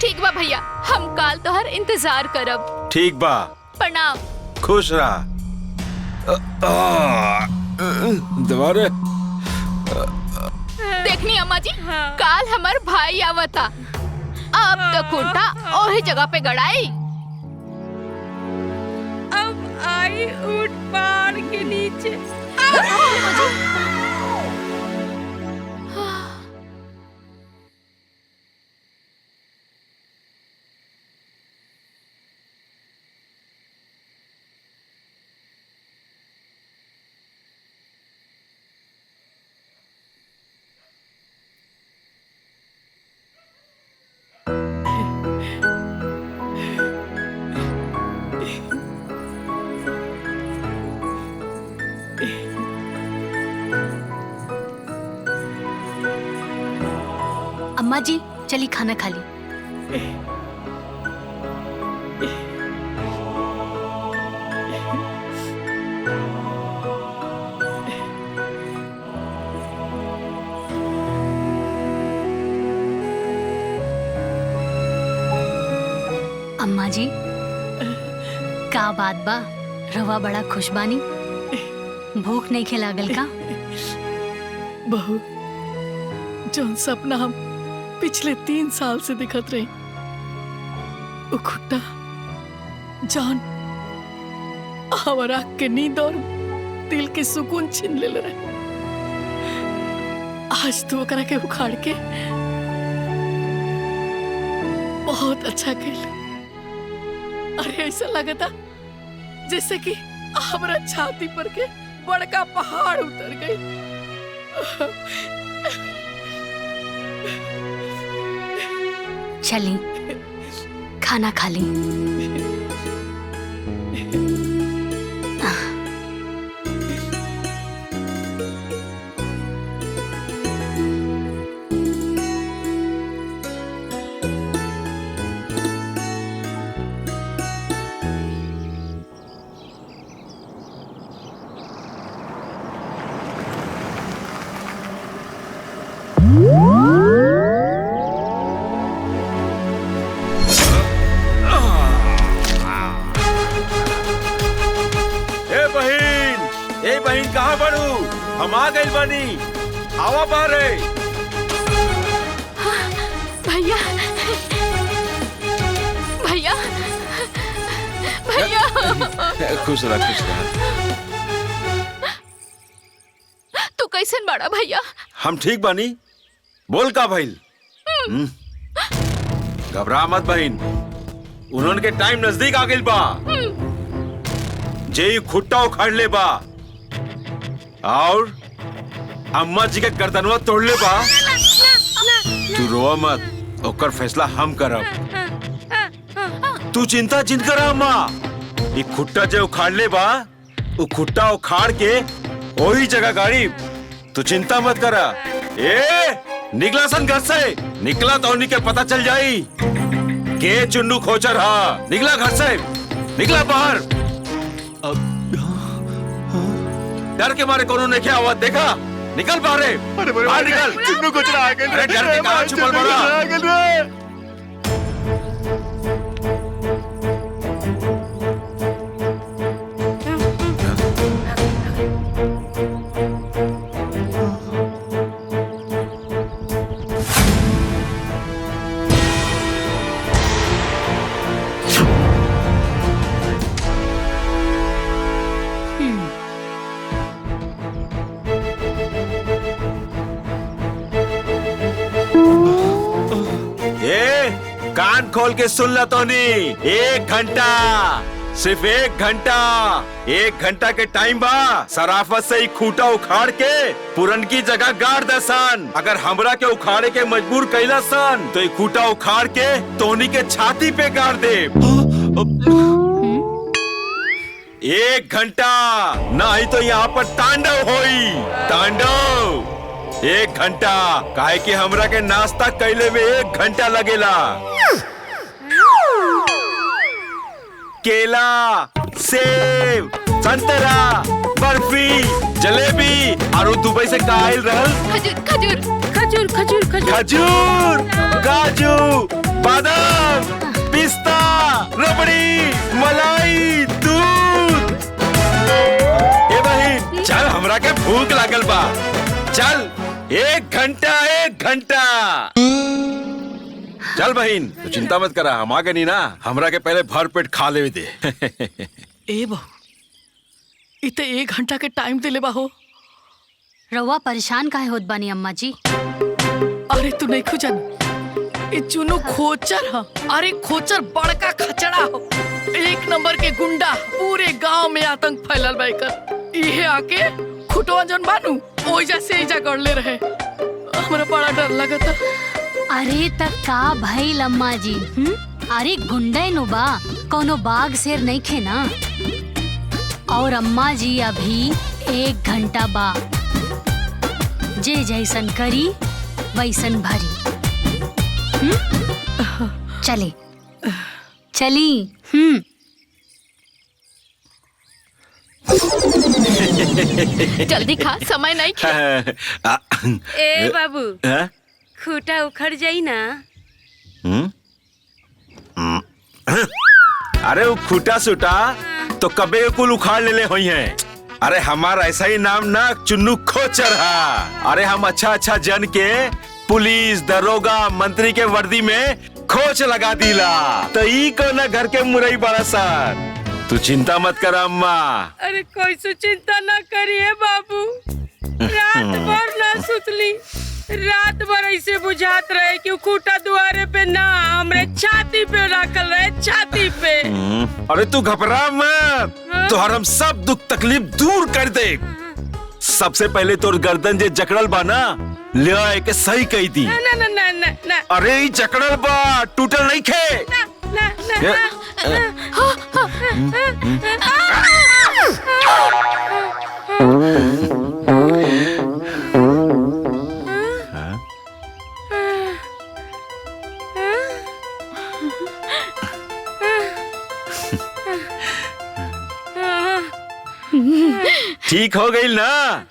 ठीक बा भैया, हम काल तोहर इंतजार करब। ठीक बा, प्रणाम। खुश रहा। दोबारा देखनी अम्मा जी, काल हमार भाई आवता। अब तो खूंटा ओही जगह पे गड़ाई। अब आई ऊंट पहाड़ के नीचे। अम्मा जी चली खाना खा ली। अम्मा जी का बात बा, रवा बड़ा खुश बानी। भूख नहीं खिलागल का? बहू, जौन सपना हम पिछले 3 साल से दिखत रही, वो खुट्टा जान और आँख के नींद और दिल के सुकून छीन ले रहे। आज तो ओकरा के उखाड़ के बहुत अच्छा खेल। अरे ऐसा लगता जैसे कि हमारा छाती पर के बड़का पहाड़ उतर गई। चली खाना खा ली। कहाँ बड़ू? हम आ गए बानी, आवा बारे। भैया भैया भैया खुश रह, खुश रह। तू कैसन बड़ा भैया? हम ठीक बानी। बोल का भइल? घबरा मत बहन, उन्होंने के टाइम नजदीक आ गइल बा। जे खुट्टा उखाड़ ले बा और अम्मा जी के गर्दनवा तोड़ ले बा। तू रोवा मत, ओकर फैसला हम करब। तू चिंता जिन कर अम्मा। ये खुट्टा जो उखाड़ ले बा, वो खुट्टा उखाड़ के वही जगह गाड़ी। तू चिंता मत करा। ए निकला सन घर से, निकला तो उन्हीं के पता चल जाई के चुन्नू खोचर। हाँ निकला घर से, निकला बाहर। डर के मारे कोनो ने क्या हुआ देखा? निकल बाहर, बाहर निकल। चुन्नू खोचर आ गए। अरे डर के कहाँ छुपल बड़ा? कान खोल के सुन ला तोनी। 1 घंटा, सिर्फ 1 घंटा। 1 घंटा के टाइम बा। सराफत से ही खूंटा उखाड़ के पुरन की जगह गाड़ दे सन। अगर हमरा के उखाड़े के मजबूर कैला सन तो ये खूंटा उखाड़ के तोनी के छाती पे गाड़ दे। 1 घंटा, नहीं तो यहाँ पर तांडव होई। तांडव 1 घंटा, काहे कि हमरा के नाश्ता कैले में 1 घंटा लगेला। केला, सेब, संतरा, बर्फी, जलेबी और दुबई से कायल रहल खजूर खजूर खजूर खजूर खजूर खजूर, काजू, बादाम, पिस्ता, रबड़ी, मलाई, दूध। ए बहिन चल, हमरा के भूख लागल बा। चल 1 घंटा। चल बहिन, तो चिंता मत करा, हम आ गए नहीं ना। हमरा के पहले भर पेट खा ले दे। ए बहू, इते 1 घंटा के टाइम दिले बाहो। रउआ परेशान काहे होत बानी अम्मा जी? अरे तू नहीं खुजन, ये चुनु खोचर ह। अरे खोचर बड़का खचड़ा हो, 1 नंबर के गुंडा। पूरे गांव में आतंक फैलल बा एकर। इहे आके खुटवा जन बानू ओइजा से इजा गड़ले रहे। हमरा बड़ा डर लगता। अरे तक का भइल अम्मा जी? अरे गुंडे नु बा, कोनो बाघ शेर नहीं खे ना। और अम्मा जी अभी 1 घंटा बा, जे जैसन करी वैसन भरी। चले चली। जल्दी खा, समय नहीं खे। ए बाबू, हैं? खूटा उखड़ जाई ना। अरे वो खूटा सूटा तो कबे के कुल उखाड़ ले हुई है। अरे हमारा ऐसा ही नाम ना चुन्नू खोचर है। अरे हम अच्छा जन के पुलिस, दरोगा, मंत्री के वर्दी में खोच लगा दिला। तो ई को ना घर के मुरई बड़ा सर। तू चिंता मत कर अम्मा। अरे कोई सो चिंता ना करिए बाबू। रात भर ना सुतली, रात भर ऐसे बुझात रहे कि खूटा दुआरे पे ना, हमरे छाती पे रखल रहे, छाती पे। अरे तू घबरा मत, तो हम सब दुख तकलीफ दूर कर दे। सबसे पहले तोर गर्दन जे जकड़ल बा ना, ले आए के सही कही दी। ना ना ना ना ना। अरे ई जकड़ल बा, टूटल नहीं खे। ना ना ना। ठीक हो गई ना?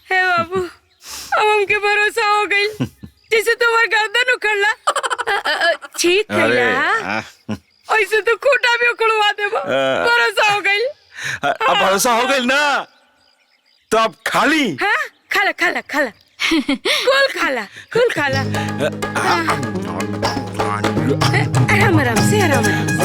हे बाबू, अब हमके भरोसा हो गई। जैसे तुम्हार गर्दन उखड़ला, ठीक है। ऐसे तो खूटा भी उखड़वा देबो। भरोसा हो गई। अब भरोसा हो गई ना, तो अब खाली। हाँ, खाला खाला खाला, कुल खाला। आराम आराम से, आराम आराम से।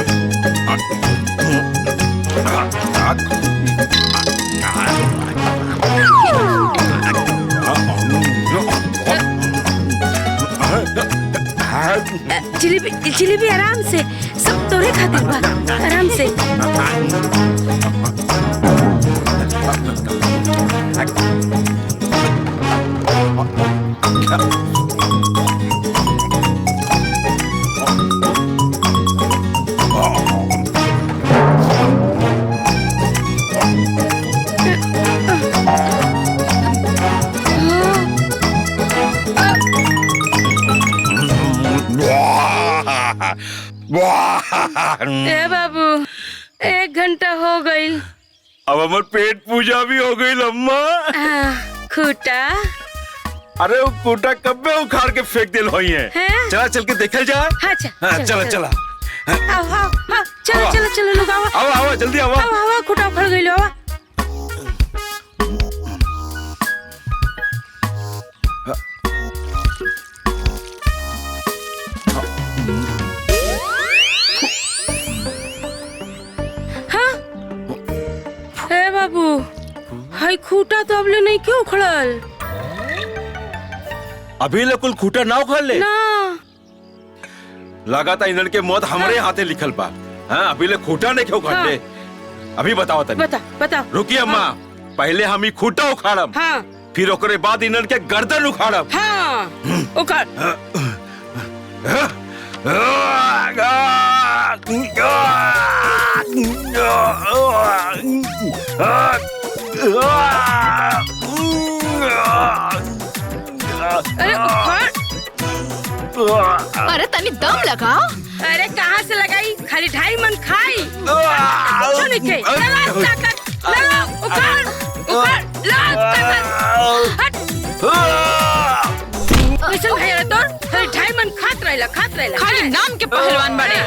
जिलेबी आराम से, सब तोरे खातिर बा। आराम से। ए बाबू, 1 घंटा हो गई। अब हमार पेट पूजा भी हो गई अम्मा। खूटा, अरे वो खूटा कब में उखाड़ के फेंक दिल हुई है। चला चल के देखल जाए। हाँ, चला चला। चलो चलो चलो लोग आओ। आओ जल्दी आओ। आओ, खूटा उखड़ गई लो। बाबू, हाय खूटा तो अबले नहीं क्यों उखड़ल? अभी ले कुल खूटा ना उखाड़ ले ना। लगा था इन्हन के मौत हमरे हाथे लिखल बा। हाँ, अभी ले खूटा नहीं क्यों उखाड़ ले? अभी बताओ तनी। बता। रुकी अम्मा, पहले हम ही खूटा उखाड़ब। हाँ। फिर ओकरे बाद इन्हन के गर्दन उखाड़ब। हाँ, उखाड़। अरे तनी दम लगा। अरे कहाँ से लगाई? खाली 2.5 मन खाई। कुछ नहीं खाई। लगा ताकत, लगा उखाड़, उखाड़, लगा ताकत। हट। कैसे भाई रे तोर? खाली 2.5 मन खात रहेला। खाली नाम के पहलवान बड़े,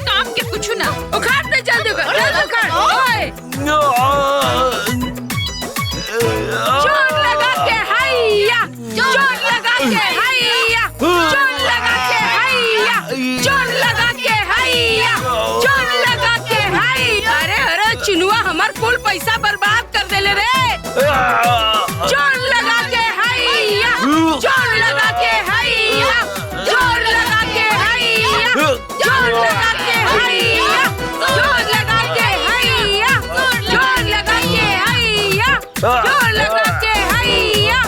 काम के कुछ ना। उखाड़ दे जल्दी उखाड़। ओए। जोर लगा के हैया, जोर लगा के हैया, जोर लगा के हैया, जोर लगा के हैया, जोर लगा के हैया। अरे अरे चिनुआ हमार कुल पैसा बर्बाद कर देले रे। जोर लगा के हैया, जोर लगा के हैया, जोर लगा के हैया, जोर लगा के हैया, जोर लगा के हैया, जोर लगा के हैया, जोर लगा के हैया।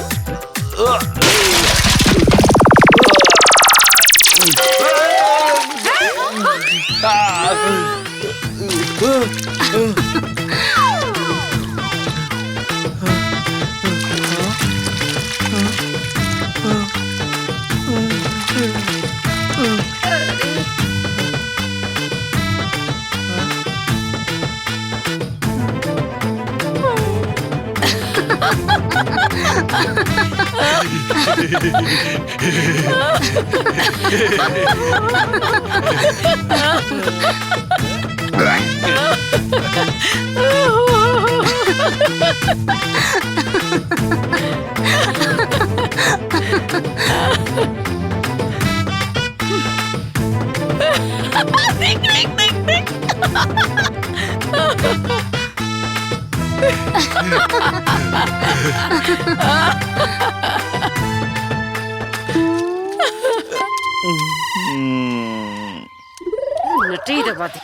नटी दबा दे।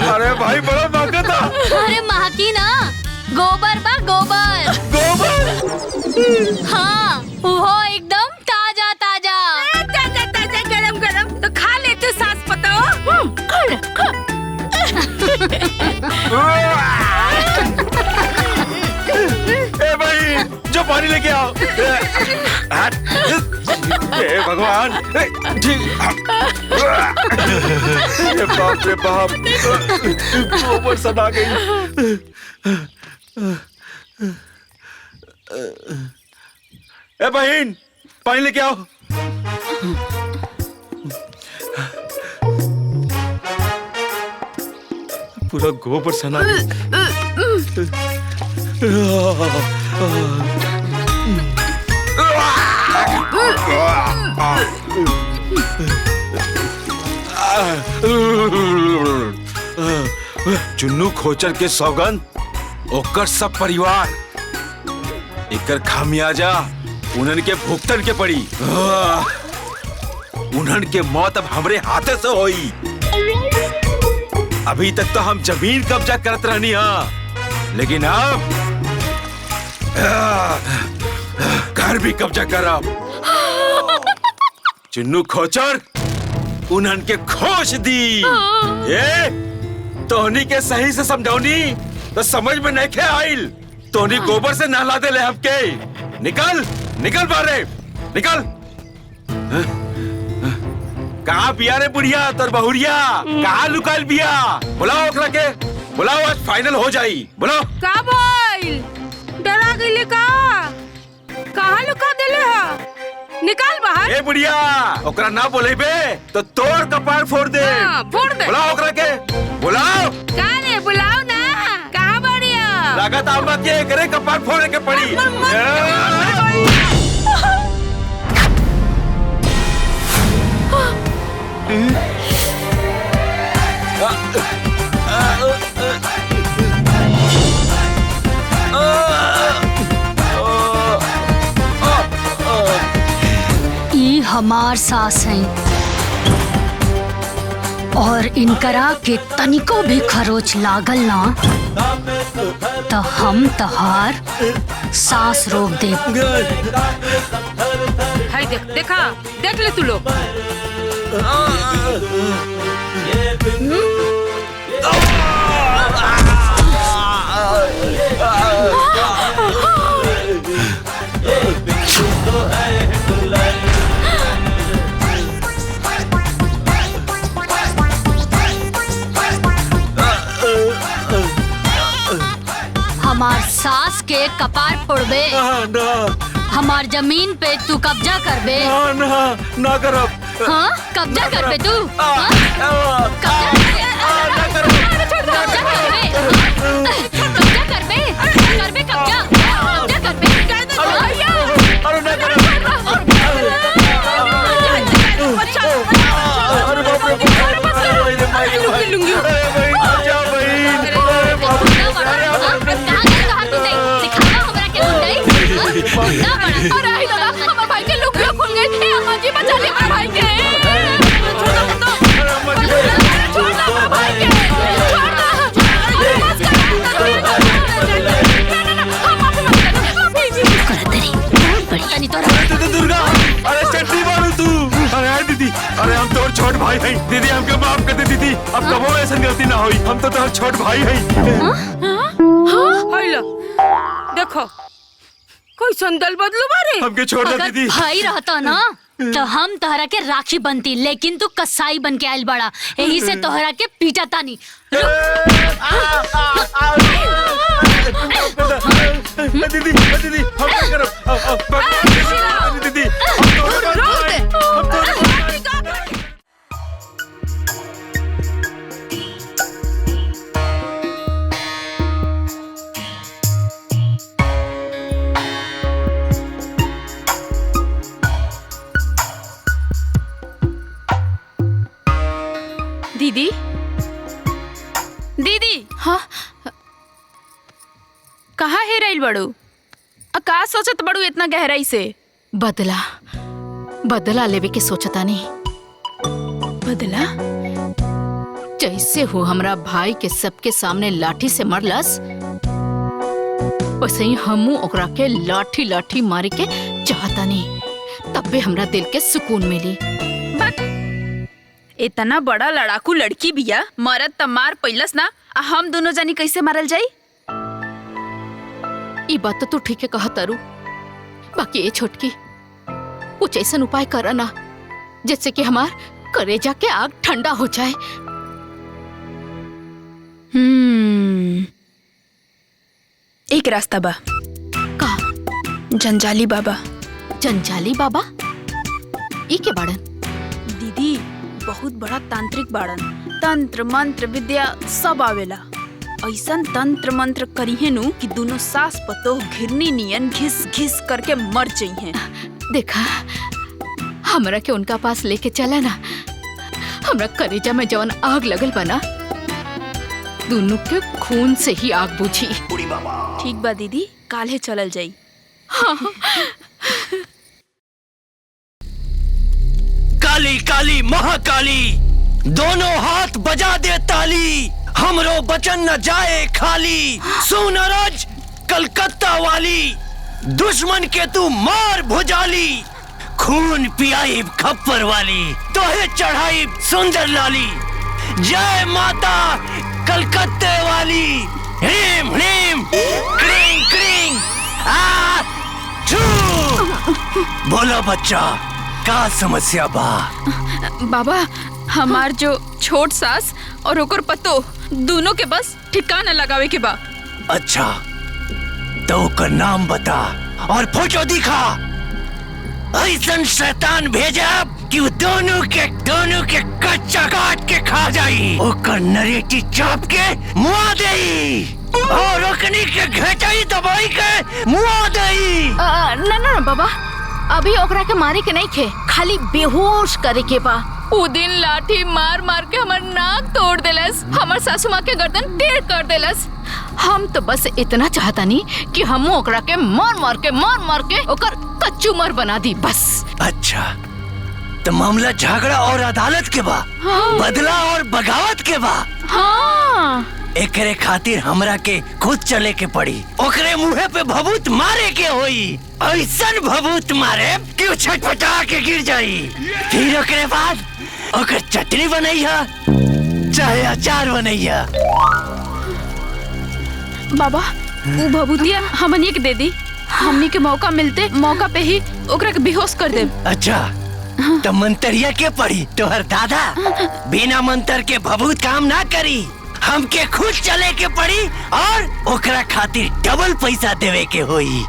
अरे भाई बड़ा महका था। अरे महकी ना, गोबर बा गोबर। गोबर? हाँ, वो एकदम ताजा ताजा। ताजा ताजा गरम गरम तो खा ले तू सास पताओ। ए भाई जो पानी लेके आओ। ए भगवान, बाप रे बाप, गोबर सना गई। ए बहन पानी लेके आओ। पूरा गोबर सना गई। चुन्नू खोचर के सौगंध ओकर सब परिवार एकर खामियाजा उन्हन के भुगतन के पड़ी। उन्हन के मौत अब हमरे हाथे से होई। अभी तक तो हम जमीन कब्जा करत रहनी हा, लेकिन अब घर भी कब्जा करब। चुन्नू खोचर उन्हन के खोज दी। ये तोहनी के सही से समझौनी तो समझ में नहीं खे आइल। तोहनी गोबर से नहला दे ले हमके। निकल निकल बारे निकल। कहाँ बिया रे बुढ़िया तोर बहुरिया? कहाँ लुकाइल बिया? बुलाओ ओकरा के, बुलाओ, आज फाइनल हो जाई। बुलाओ। का भइल? डरा गइले का? कहाँ लुका देले हा? निकाल बाहर। ए बुढ़िया, ओकरा ना बोलेबे तो तोड़ कपार फोड़ दे। हाँ, फोड़ दे। बुलाओ ओकरा के, बुलाओ। काले बुलाओ ना। कहाँ बढ़िया? लागत आमा के करे कपार फोड़ने के पड़ी। ई हमार सास हैं और इनकरा के तनिको भी खरोच लागल ना तो हम तहार सांस रोक दे। हाय देख, देखा, देख ले तू लोग। सास के कपार फोड़बे। हमार जमीन पे तू कब्जा करबे। ना करब। हाँ कब्जा करबे तू। कब्जा करबे कब्जा करबे। दुर्गा, अरे चट्टी मारू तू। अरे दीदी, अरे हम तो छोट भाई हैं। दीदी हमको माफ कर दे दीदी। अब कबो ऐसा गलती ना हुई। हम तो छोट भाई हैं। देखो कोई संदल बदलो बारे। हमके छोड़ दे दीदी। भाई रहता ना तो हम तोहरा के राखी बनती, लेकिन तू कसाई बन के आयल बड़ा, यही से तोहरा के पीटा तानी। दीदी दीदी हम क्या करो? दीदी दीदी दीदी हाँ कहाँ है रही बड़ू? का सोचत बड़ू इतना गहराई से? बदला लेवे के सोचता नहीं। बदला? जैसे हो हमरा भाई के सबके सामने लाठी से मरलस, वैसे ही हमू ओकरा के लाठी लाठी मारे के चाहता नहीं, तब भी हमरा दिल के सुकून मिली। इतना बड़ा लड़ाकू लड़की बिया, मरद त मार पैलस ना, हम दोनों जानी कैसे मारल जाई? ई बात तो तू ठीक है कहा तारू, बाकी ये छोटकी कुछ ऐसा उपाय करा ना जिससे कि हमार कलेजा के आग ठंडा हो जाए। एक रास्ता बा। का? जंजाली बाबा। जंजाली बाबा? ई के बाड़न? दीदी बहुत बड़ा तांत्रिक बाड़न, तंत्र मंत्र विद्या सब आवेला। ऐसन तंत्र मंत्र करिहे नु कि दोनों सास पतोह घिरनी नियन घिस घिस करके मर जाइए। देखा हमरा के उनका पास लेके चला ना, हमरा कलेजा में जवन आग लगल बना, दोनों के खून से ही आग बुझी। ठीक बा दीदी, काल्हे चलल जाई। हाँ। काली काली महाकाली, दोनों हाथ बजा दे ताली, हमरो बचन न जाए खाली। सुन रज कलकत्ता वाली, दुश्मन के तू मार भुजाली, खून पियाई खप्पर वाली, तोहे चढ़ाई सुंदर लाली। जय माता कलकत्ते वाली, ह्रीम ह्रीम क्रीं क्रीं आ छू। बोलो बच्चा, का समस्या बा? बाबा हमार जो छोट सास और ओकर पतो दोनों के बस ठिकाना लगावे के बा। अच्छा तो ओकर नाम बता और फोटो दिखा। ऐसन शैतान भेजा कि वो दोनों के कच्चा काट के खा जाई, ओकर नरेटी चाप के मुआ देई और ओकनी के घेटाई दबाई के मुआ देई। ना बाबा, अभी ओकरा के मारे के नहीं खे, खाली बेहोश करे के बा। उ दिन लाठी मार मार के हमर नाक तोड़ देलस, हमर सासू माँ के गर्दन टेढ़ कर देलस। हम तो बस इतना चाहता नहीं कि हम ओकरा के मार मार के ओकर कच्चू मर बना दी बस। अच्छा तो मामला झगड़ा और अदालत के बा? हाँ। बदला और बगावत के बा? हाँ। एकरे खातिर हमरा के खुद चले के पड़ी, ओकरे मुँहे पे भभूत मारे के होई, ऐसन भभूत मारे कि वो छटपटा के गिर जाई। फिर ओकरे बाद ओकर चटनी बनैया चाहे अचार बनैया। बाबा वो भभूतिया हमनी के दे दी, हमनी के मौका पे ही ओकरा के बेहोश कर दे। अच्छा तो मंतरिया के पड़ी? तोहर दादा बिना मंतर के भभूत काम ना करी, हमके खुद चले के पड़ी और ओकरा खातिर डबल पैसा देवे के होई।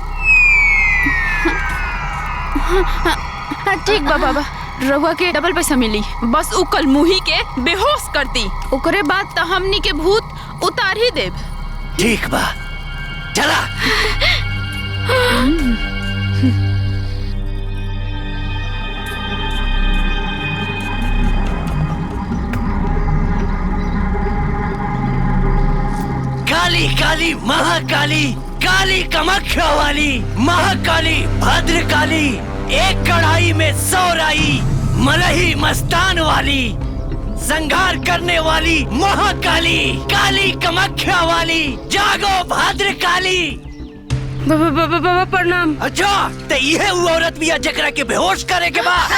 ठीक बा बाबा, रहुआ के डबल पैसा मिली। बस उ कल मुही के बेहोश कर दी, ओकरे बाद त हमनी के भूत उतार ही देब। ठीक बा, चला। काली काली महाकाली, काली कामाख्या वाली, महाकाली भद्रकाली, एक कढ़ाई में 100 राई, मलही मस्तान वाली, संघार करने वाली महाकाली, काली कामाख्या वाली, जागो भद्रकाली। बाबा प्रणाम। अच्छा, तो ये वो औरत भी जकरा के बेहोश करे के बाद।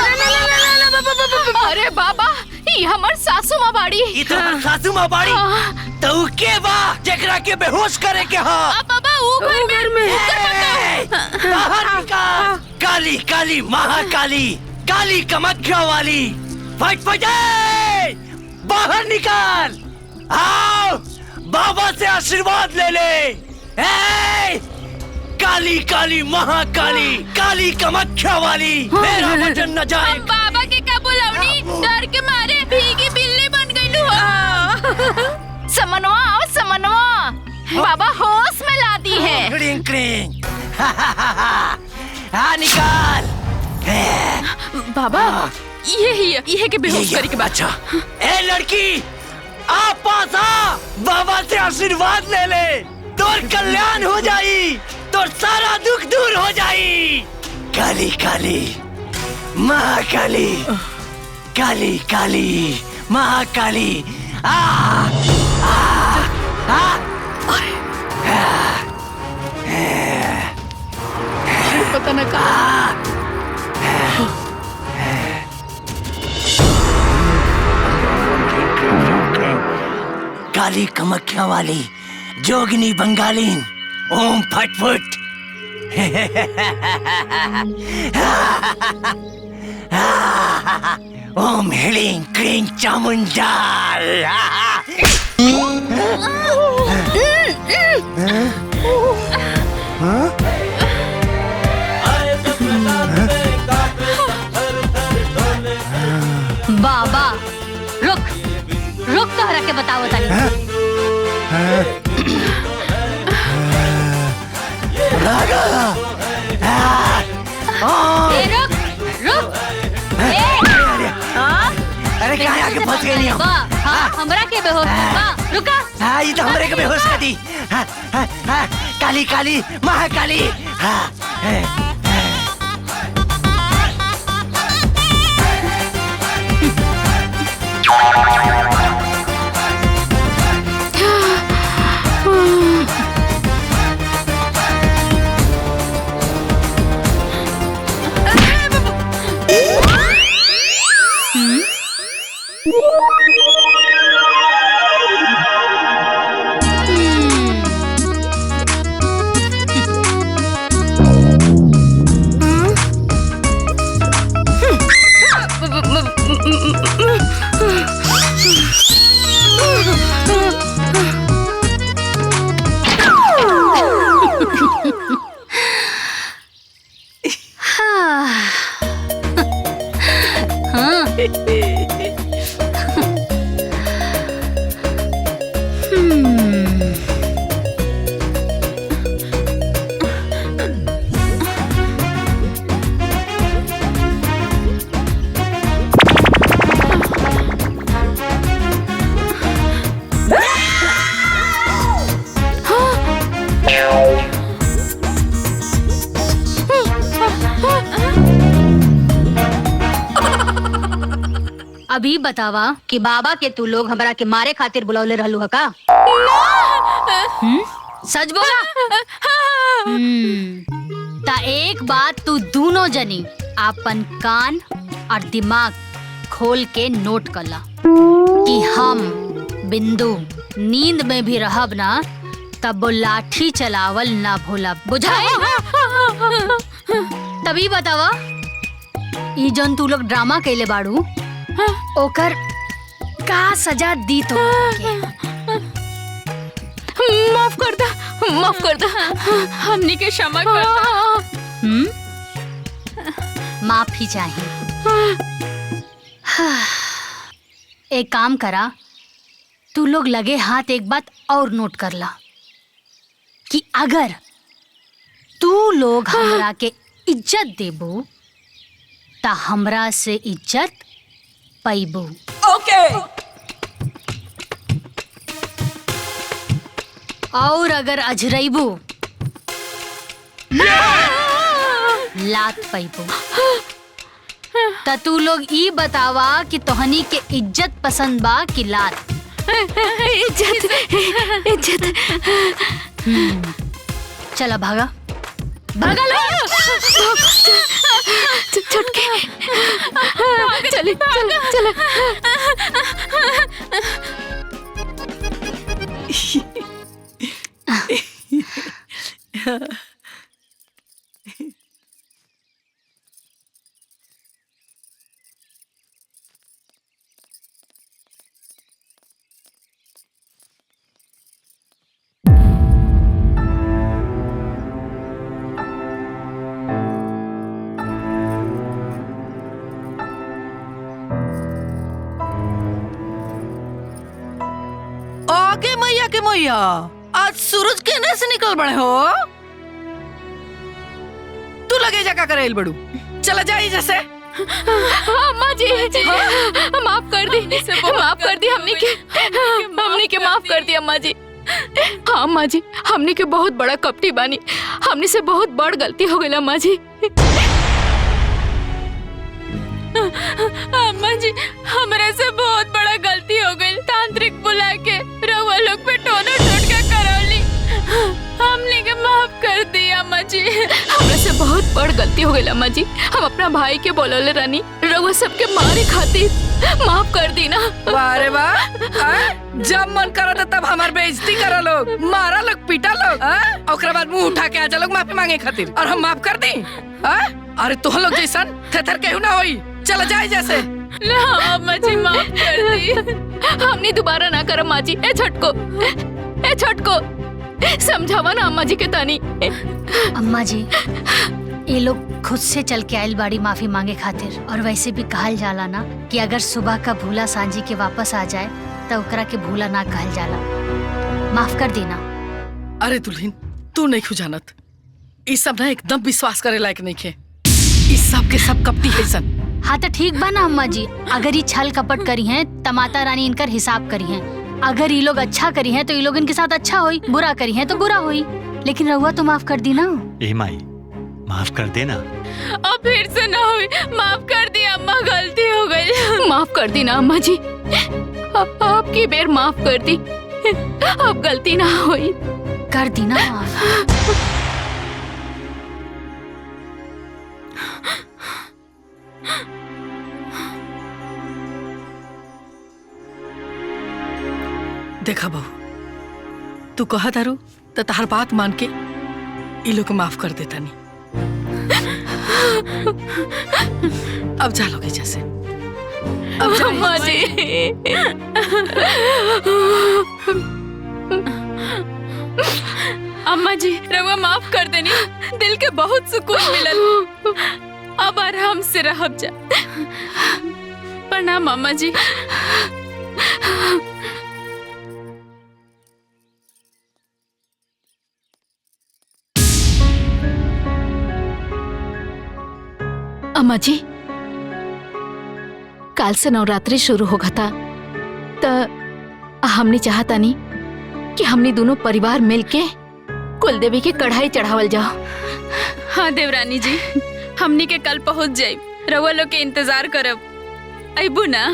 अरे बाबा, ये हमर सासू माँ बाड़ी। ये तो हमर सासू माँ बाड़ी। तो के बा जकरा के बेहोश करे के हाँ। बाबा वो घर में। बाहर निकाल। काली काली महाकाली, काली कामाख्या वाली, फट फट बाहर निकाल। आओ बाबा से आशीर्वाद ले ले। काली काली महाकाली, काली कामाख्या वाली, मेरा वचन न जाए। बाबा के का बुलावनी, डर के मारे भीगी बिल्ली बन गई हो। समनवा आओ समनवा, बाबा होश में ला दी है। क्रिंग क्रिंग। हाँ निकाल। बाबा ये के बेहोश करे के बाद। अच्छा, ए लड़की आ पास आ, बाबा से आशीर्वाद ले ले, तोर कल्याण हो जाई, तोर सारा दुख दूर हो जाई। काली काली महाकाली, काली काली महाकाली, आ आ आ पता न कहा। काली कामाख्या वाली, जोगिनी बंगालीन, ओम फट फट। ओम ह्रीं क्रीं चामुंडा। बाबा रुक रुक, तोहरा के बताओ तानी। ए रुक रुक। अरे कहाँ आके फंस गई नहीं? हाँ हमरा के बेहोश बा, रुका। हाँ ये तो हमरे के बेहोश कर दी। हाँ हाँ हाँ, काली काली महाकाली। हाँ अभी बतावा कि बाबा के तू लोग हमरा के मारे खातिर बुलौले रहलू है का? सच बोला? ता एक बात तू दोनों जनी अपन कान और दिमाग खोल के नोट कर ला कि हम बिंदु नींद में भी रहब ना तब वो लाठी चलावल ना भूला, बुझाए? तभी बतावा ई जन तू लोग ड्रामा कैले बाड़ू ओकर का सजा दी तो? माफ कर दा, माफ कर दा, हमनी के क्षमा कर दा। माफ ही चाहिए। एक काम करा, तू लोग लगे हाथ एक बात और नोट कर ला कि अगर तू लोग हमरा के इज्जत देबू ता हमरा से इज्जत पैबू। ओके। और अगर अजरैबू लात पैबू। ता तू लोग ई बतावा कि तोहनी के इज्जत पसंद बा कि लात? इज्जत, इज्जत। चला भागा, भागा लो। छुटके चले, चले, चले। आगे मैया के मैया, आज सूरज केने से निकल बड़े हो? तू लगे जगह करेल बड़ू, चला जाई जैसे। अम्मा जी, माफ कर दी, माफ कर दी, हमनी के माफ कर दी अम्मा जी। हाँ अम्मा जी, हमनी के बहुत बड़ा कपटी बानी, हमनी से बहुत बड़ गलती हो गई अम्मा जी। अम्मा जी, हमरा से बहुत बड़ा गलती हो गई। तांत्रिक बुला के रउआ लोग पे टोना टोटका करौली, हमने के माफ कर दी अम्मा जी। हमरा से बहुत बड़ गलती हो गई अम्मा जी। हम अपना भाई के बोलौले रानी, रउआ सबके मारे खातिर माफ कर दी ना। वाह रे वाह, जब मन करो तब हमार बेइज्जती करो लोग, मारा लोग, पीटा लोग, और बाद मुंह उठा के आजा लोग माफी मांगे खातिर, और हम माफ कर दी। अरे तुम लोग जैसन थेथर केहू ना होई, चला जाए जैसे। ना अम्मा जी, माफ कर दी, हमने दोबारा ना कर अम्मा जी। ए छटको समझावा ना अम्मा जी के तानी। अम्मा जी, ये लोग खुद से चल के आयल बाड़ी माफी मांगे खातिर, और वैसे भी कहल जाला ना कि अगर सुबह का भूला सांझी के वापस आ जाए तो ओकरा के भूला ना कहल जाला। माफ कर देना। अरे दुल्हन, तू नहीं खुजानत, ये सब ना एकदम विश्वास करे लायक नहीं खे, इस सब के सब कपटी है सन। हाँ तो ठीक बा ना अम्मा जी, अगर ये छल कपट करी हैं तो माता रानी इनकर हिसाब करी हैं। अगर ये लोग अच्छा करी हैं तो ये लोग इनके साथ अच्छा होई, बुरा करी हैं तो बुरा होई। लेकिन रहुआ तो माफ कर दी ना। ए माई, माफ कर देना। अब फिर से ना हुई, माफ कर दी अम्मा, गलती हो गई। माफ कर दी ना अम्मा जी, आपकी बेर माफ कर दी, अब गलती ना हुई। कर दी ना माफ। देखा बहू, तू कहा तारू तो तहार बात मान के ये लोग माफ कर देता नहीं। अब जा लोगे जैसे। अब जा अम्मा जी। अम्मा जी, रउआ माफ कर देनी, दिल के बहुत सुकून मिलल। अब आराम से रहब जा। प्रणाम अम्मा जी। अम्मा जी, काल से नवरात्रि शुरू होगा था, तो हमने चाहता नहीं कि हमने दोनों परिवार मिलके कुलदेवी के कढ़ाई चढ़ावल जाओ। हाँ देवरानी जी, हमनी के कल पहुंच जाए, रउआ लोग के इंतजार करब। अबू ना।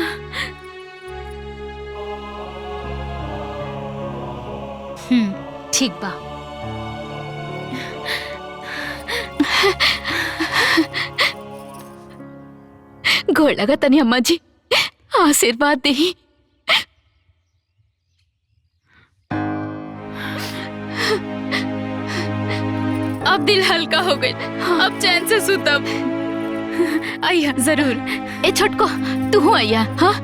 ठीक बा। गोड़ लगा तनी अम्मा जी, आशीर्वाद दे। अब दिल हल्का हो गई, अब चैन से सुतब। आइया जरूर। ए छोटको, तू हूँ आइया। हाँ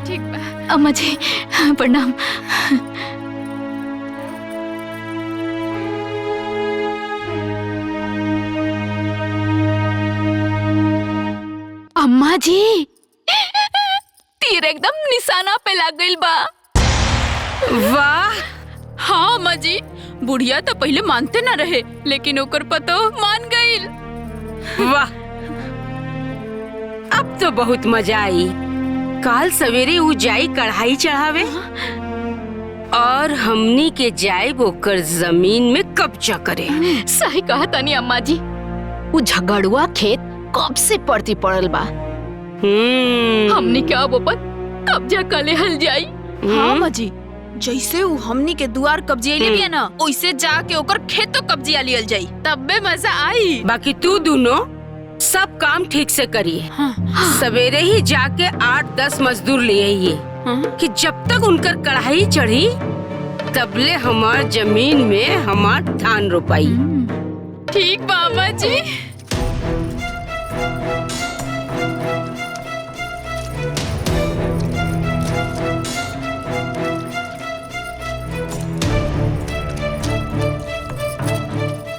ठीक बा। अम्मा जी प्रणाम। जी तीर एकदम निशाना पे लग गइल बा। वाह। हाँ अम्मा जी, बुढ़िया तो पहले मानते न रहे, लेकिन ओकर पतो मान गइल। वाह, अब तो बहुत मजा आई। काल सवेरे उ जाई कढ़ाई चढ़ावे और हमनी के जाए ओकर जमीन में कब्जा करे। सही कहा तनी अम्मा जी, वो झगड़ुआ खेत कब से पड़ती पड़ल बा। हमनी के अब अपन कब्जा कर लेहल जाई। हाँ अम्मा जी, जैसे वो हमनी के दुआर कब्जे ले बिया ना, ओइसे जाके ओकर खेतो कब्जिया लियल जाई, तब्बे मजा आई। बाकी तू दोनों सब काम ठीक से करिए। सवेरे ही जाके 8-10 मजदूर ले आइए कि जब तक उनकर कढ़ाई चढ़ी तबले हमार जमीन में हमार धान रोपाई। ठीक बाबा जी।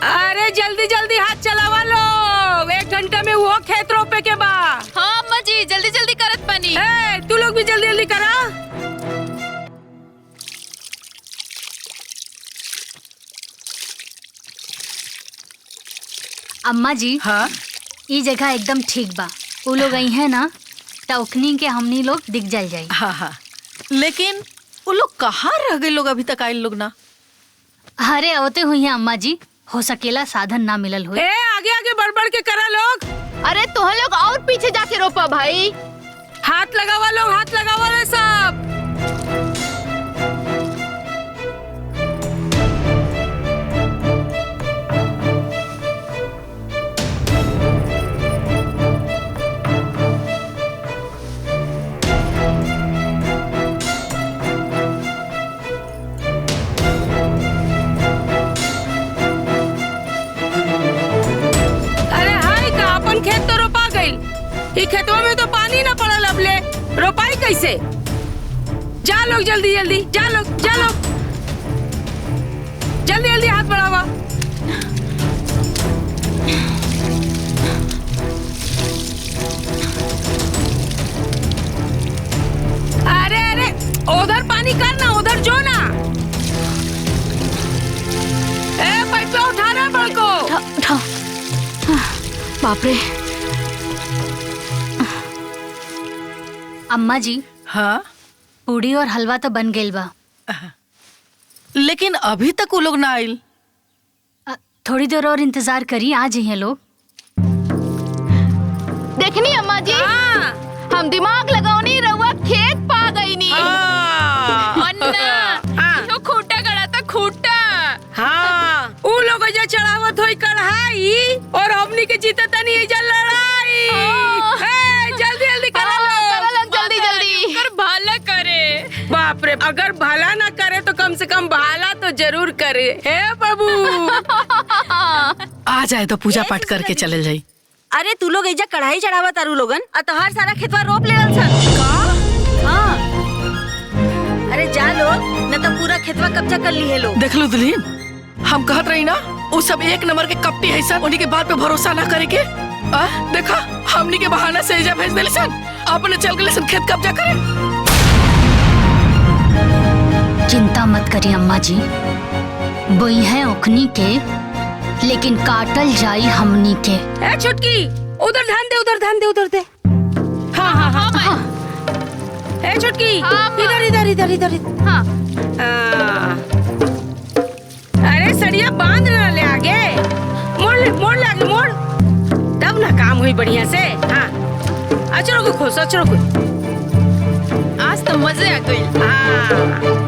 अरे जल्दी जल्दी हाथ चलावा लोग, 1 घंटा में वो खेत रोपे के बा। हाँ अम्मा जी, जल्दी जल्दी करत बनी। तू लोग भी जल्दी जल्दी करा। अम्मा जी, हाँ ये जगह एकदम ठीक बा। वो लोग आई है ना, टौकनी के हमनी लोग दिख जल जाई। हाँ हाँ, लेकिन वो लोग कहाँ रह गए लोग अभी तक आए लोग ना? अरे होते हुई है अम्मा जी, हो सकेला साधन ना मिलल हो। आगे आगे बढ़ बढ़ के करा लोग। अरे तो लोग और पीछे जाके रोपा भाई। हाथ लगावा लोग, हाथ लगावा रे सब। खेत तो रोपा गइल, ई खेतवा में तो पानी ना पड़ल, अब ले रोपाई कैसे? जा लोग जल्दी जल्दी, जा लोग जल्दी जल्दी हाथ बढ़ावा। अरे अरे उधर पानी कर ना, उधर जो ना। पाइप पे उठा रहा बड़को। बाप रे। अम्मा जी, हाँ पूड़ी और हलवा तो बन गइल बा, लेकिन अभी तक वो लोग ना आइल। थोड़ी देर और इंतजार करी, आ जाइए लोग। देखनी अम्मा जी, हम दिमाग लगाओनी, रउआ खेत पा गई नी। अन्ना, खूटा गड़ा था खूटा। हाँ, उ लोग जो चढ़ावत होई कढ़ाई और हमनी के जीता तनी इजा लड़ाई। जल्दी जल्दी करा लोग, जल्दी जल्दी। कर भला करे। बाप रे, अगर भला ना करे तो कम से कम भाला तो जरूर करे। हे बाबू। आ जाए तो पूजा पाठ करके चले जाई। अरे तू लोग एजा कढ़ाई चढ़ावा तारू लोगन, तोहार सारा खेतवा रोप लेवल सन का? हाँ, अरे जा लोग, न तो पूरा खेतवा कब्जा कर ली है लोग। देख लो दुल्हन, हम कहत रही ना, वो सब एक नंबर के कपटी है सन, उन्हीं के बात पे भरोसा ना करे के। देखा, हमनी के बहाना से एजा भेज देली सन, अपने चल गए सन खेत कब्जा करे। चिंता मत करिए अम्मा जी, बोई है ओखनी के, लेकिन काटल जाई हमनी के। ए छुटकी, उधर ध्यान दे, उधर ध्यान दे, उधर दे। हाँ हाँ हाँ, हाँ। ए छुटकी, इधर इधर इधर इधर। हाँ। अरे सड़िया बांध ना ले आगे, मोड़ ले आगे, मोड़, तब ना काम हुई बढ़िया से। हाँ, अचरो को खोस, अचरो को। आज तो मजे आ गई। हाँ।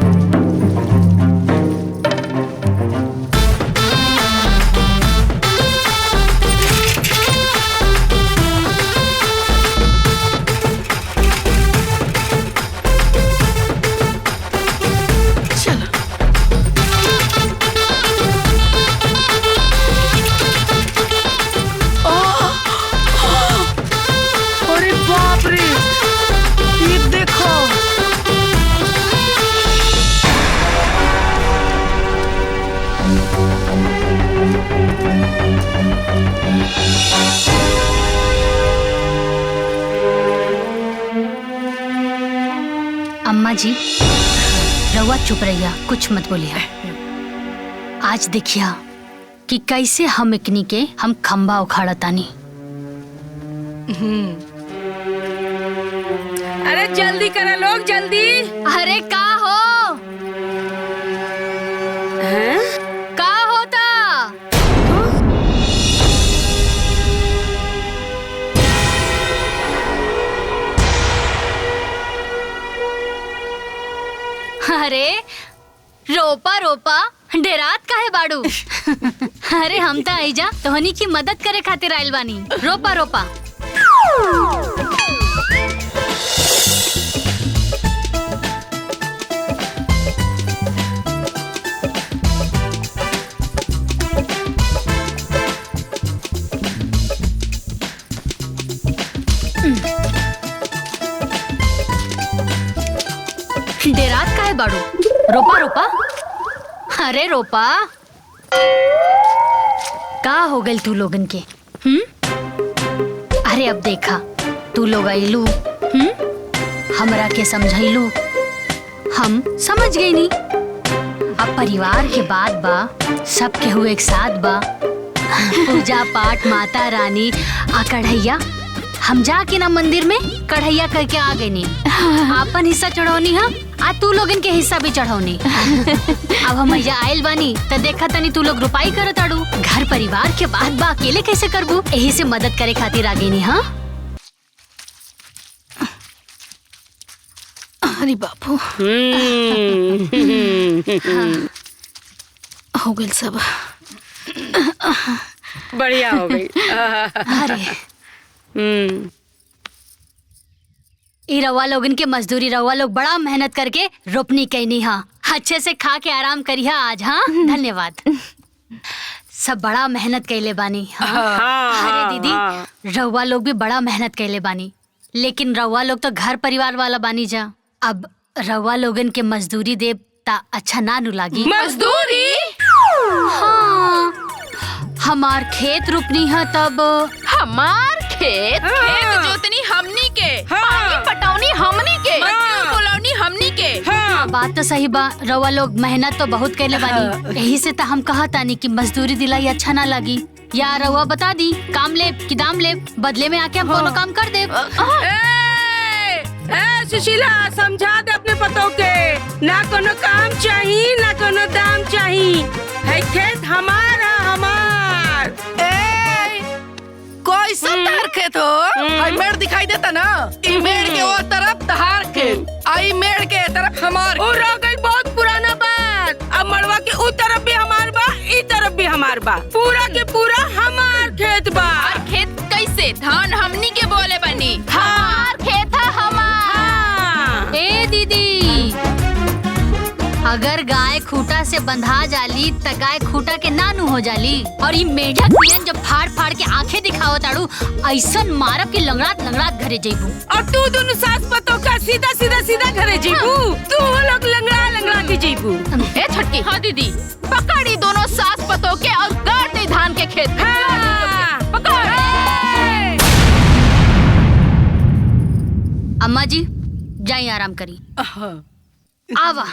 अम्मा जी रउआ चुप रहिया, कुछ मत बोलिया। आज देखिया कि कैसे हम इकनी के हम खंबा उखाड़ा तानी। अरे जल्दी करा लोग, जल्दी। अरे का हो? का होता? अरे रोपा रोपा डेरात काहे बाड़ू? अरे हम तो आइजा तोहनी की मदद करे खातिर आइल बानी। रोपा रोपा। डेरात काहे बाड़ू? रोपा रोपा। अरे रोपा। का हो गई तू लोगन के? अरे अब देखा तू लोग आइलू, हमरा के समझाइलू, हम समझ गई नी। अब परिवार के बाद बा, सब के हुए एक साथ बा, पूजा पाठ माता रानी आ कढ़ैया हम जाके ना मंदिर में कढ़ैया करके आ गए नी। आपन हिस्सा चढ़ौनी हम आ तू लोगन के हिस्सा भी चढ़ौनी। अब हम आइल बानी तो देखा तनी तू लोग रुपाई करत आड़ू। घर परिवार के बाद बा अकेले कैसे करबू? यही से मदद करे खातिर आ गई नी। हाँ अरे बापू हो गई सब। बढ़िया हो गई। अरे ई रवा लोगन के मजदूरी, रवा लोग बड़ा मेहनत करके रोपनी कैनी। हाँ अच्छे से खा के आराम करिया आज। हाँ धन्यवाद। सब बड़ा मेहनत कैले बानी। हाँ। अरे दीदी रवा लोग भी बड़ा मेहनत कैले बानी, लेकिन रवा लोग तो घर परिवार वाला बानी जा। अब रवा लोगन के मजदूरी देव ता अच्छा ना नु लागी। मजदूरी? हाँ हमार खेत रोपनी है तब। हमार खेत? खेत जोतनी हमनी के, पानी पटौनी हमनी के, मजदूर बुलौनी हमनी के। बात तो सही बा, रवा लोग मेहनत तो बहुत कैले बानी। यही से तो हम कहा तानी कि मजदूरी दिलाई अच्छा ना लगी। या रवा बता दी काम ले कि दाम ले, बदले में आके हम कोनो काम कर दे। सुशीला समझा दे अपने पतों के, ना कोनो काम चाहिए ना कोनो दाम चाहिए। है खेत हमारा हमार। कोई सत्तर खेत हो? आई मेड़ दिखाई देता ना, ई मेड़ के वो तरफ तहार खेत, आई मेड़ के तरफ हमार। और हो गई बहुत पुराना बात। अब मड़वा के उस तरफ भी हमार बा, ई तरफ भी हमार बा, पूरा के पूरा हमार खेत बा। और खेत कैसे? धान हमनी के बोले बनी। हमार खेत है हमार। ए दीदी अगर गाय खूटा से बंधा जाली त गाय खूटा के नानू हो जाली। और ये मेढक पियन जब फाड़ फाड़ के आंखें दिखाओ ताड़ू, ऐसन मारब के लंगड़ात लंगड़ात घरे जइबू। और तू दोनों सास पतों का सीधा सीधा सीधा घरे जइबू। तू लोग लंगड़ा लंगड़ा के जइबू। ए छटकी। हाँ दीदी पकड़ी दोनों सास पतों के और गाड़ दे धान के खेत। पकड़। अम्मा जी जाइए आराम करी। आवा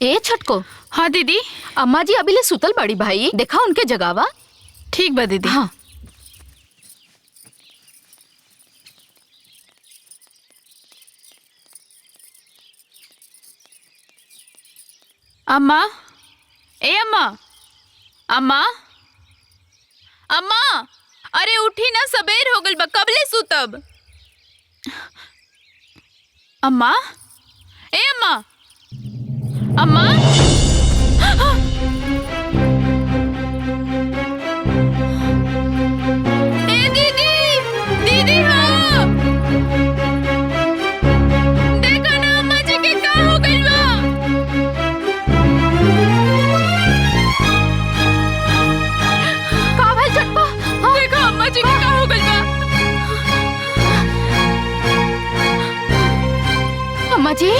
ए छटको। हाँ दीदी। अम्मा जी अभी ले सुतल बड़ी भाई, देखा उनके जगावा। ठीक बा दीदी। हाँ। अम्मा, ए अम्मा, अम्मा, अम्मा, अरे उठी ना, सबेर हो गल बा, कबले सुतब। अम्मा, ए अम्मा, अम्मा, ए दीदी, दीदी हाँ, देखो ना अम्मा जी के का हो गइल बा। का भइल छटको? देखो अम्मा जी के का हो गइल बा। अम्मा जी,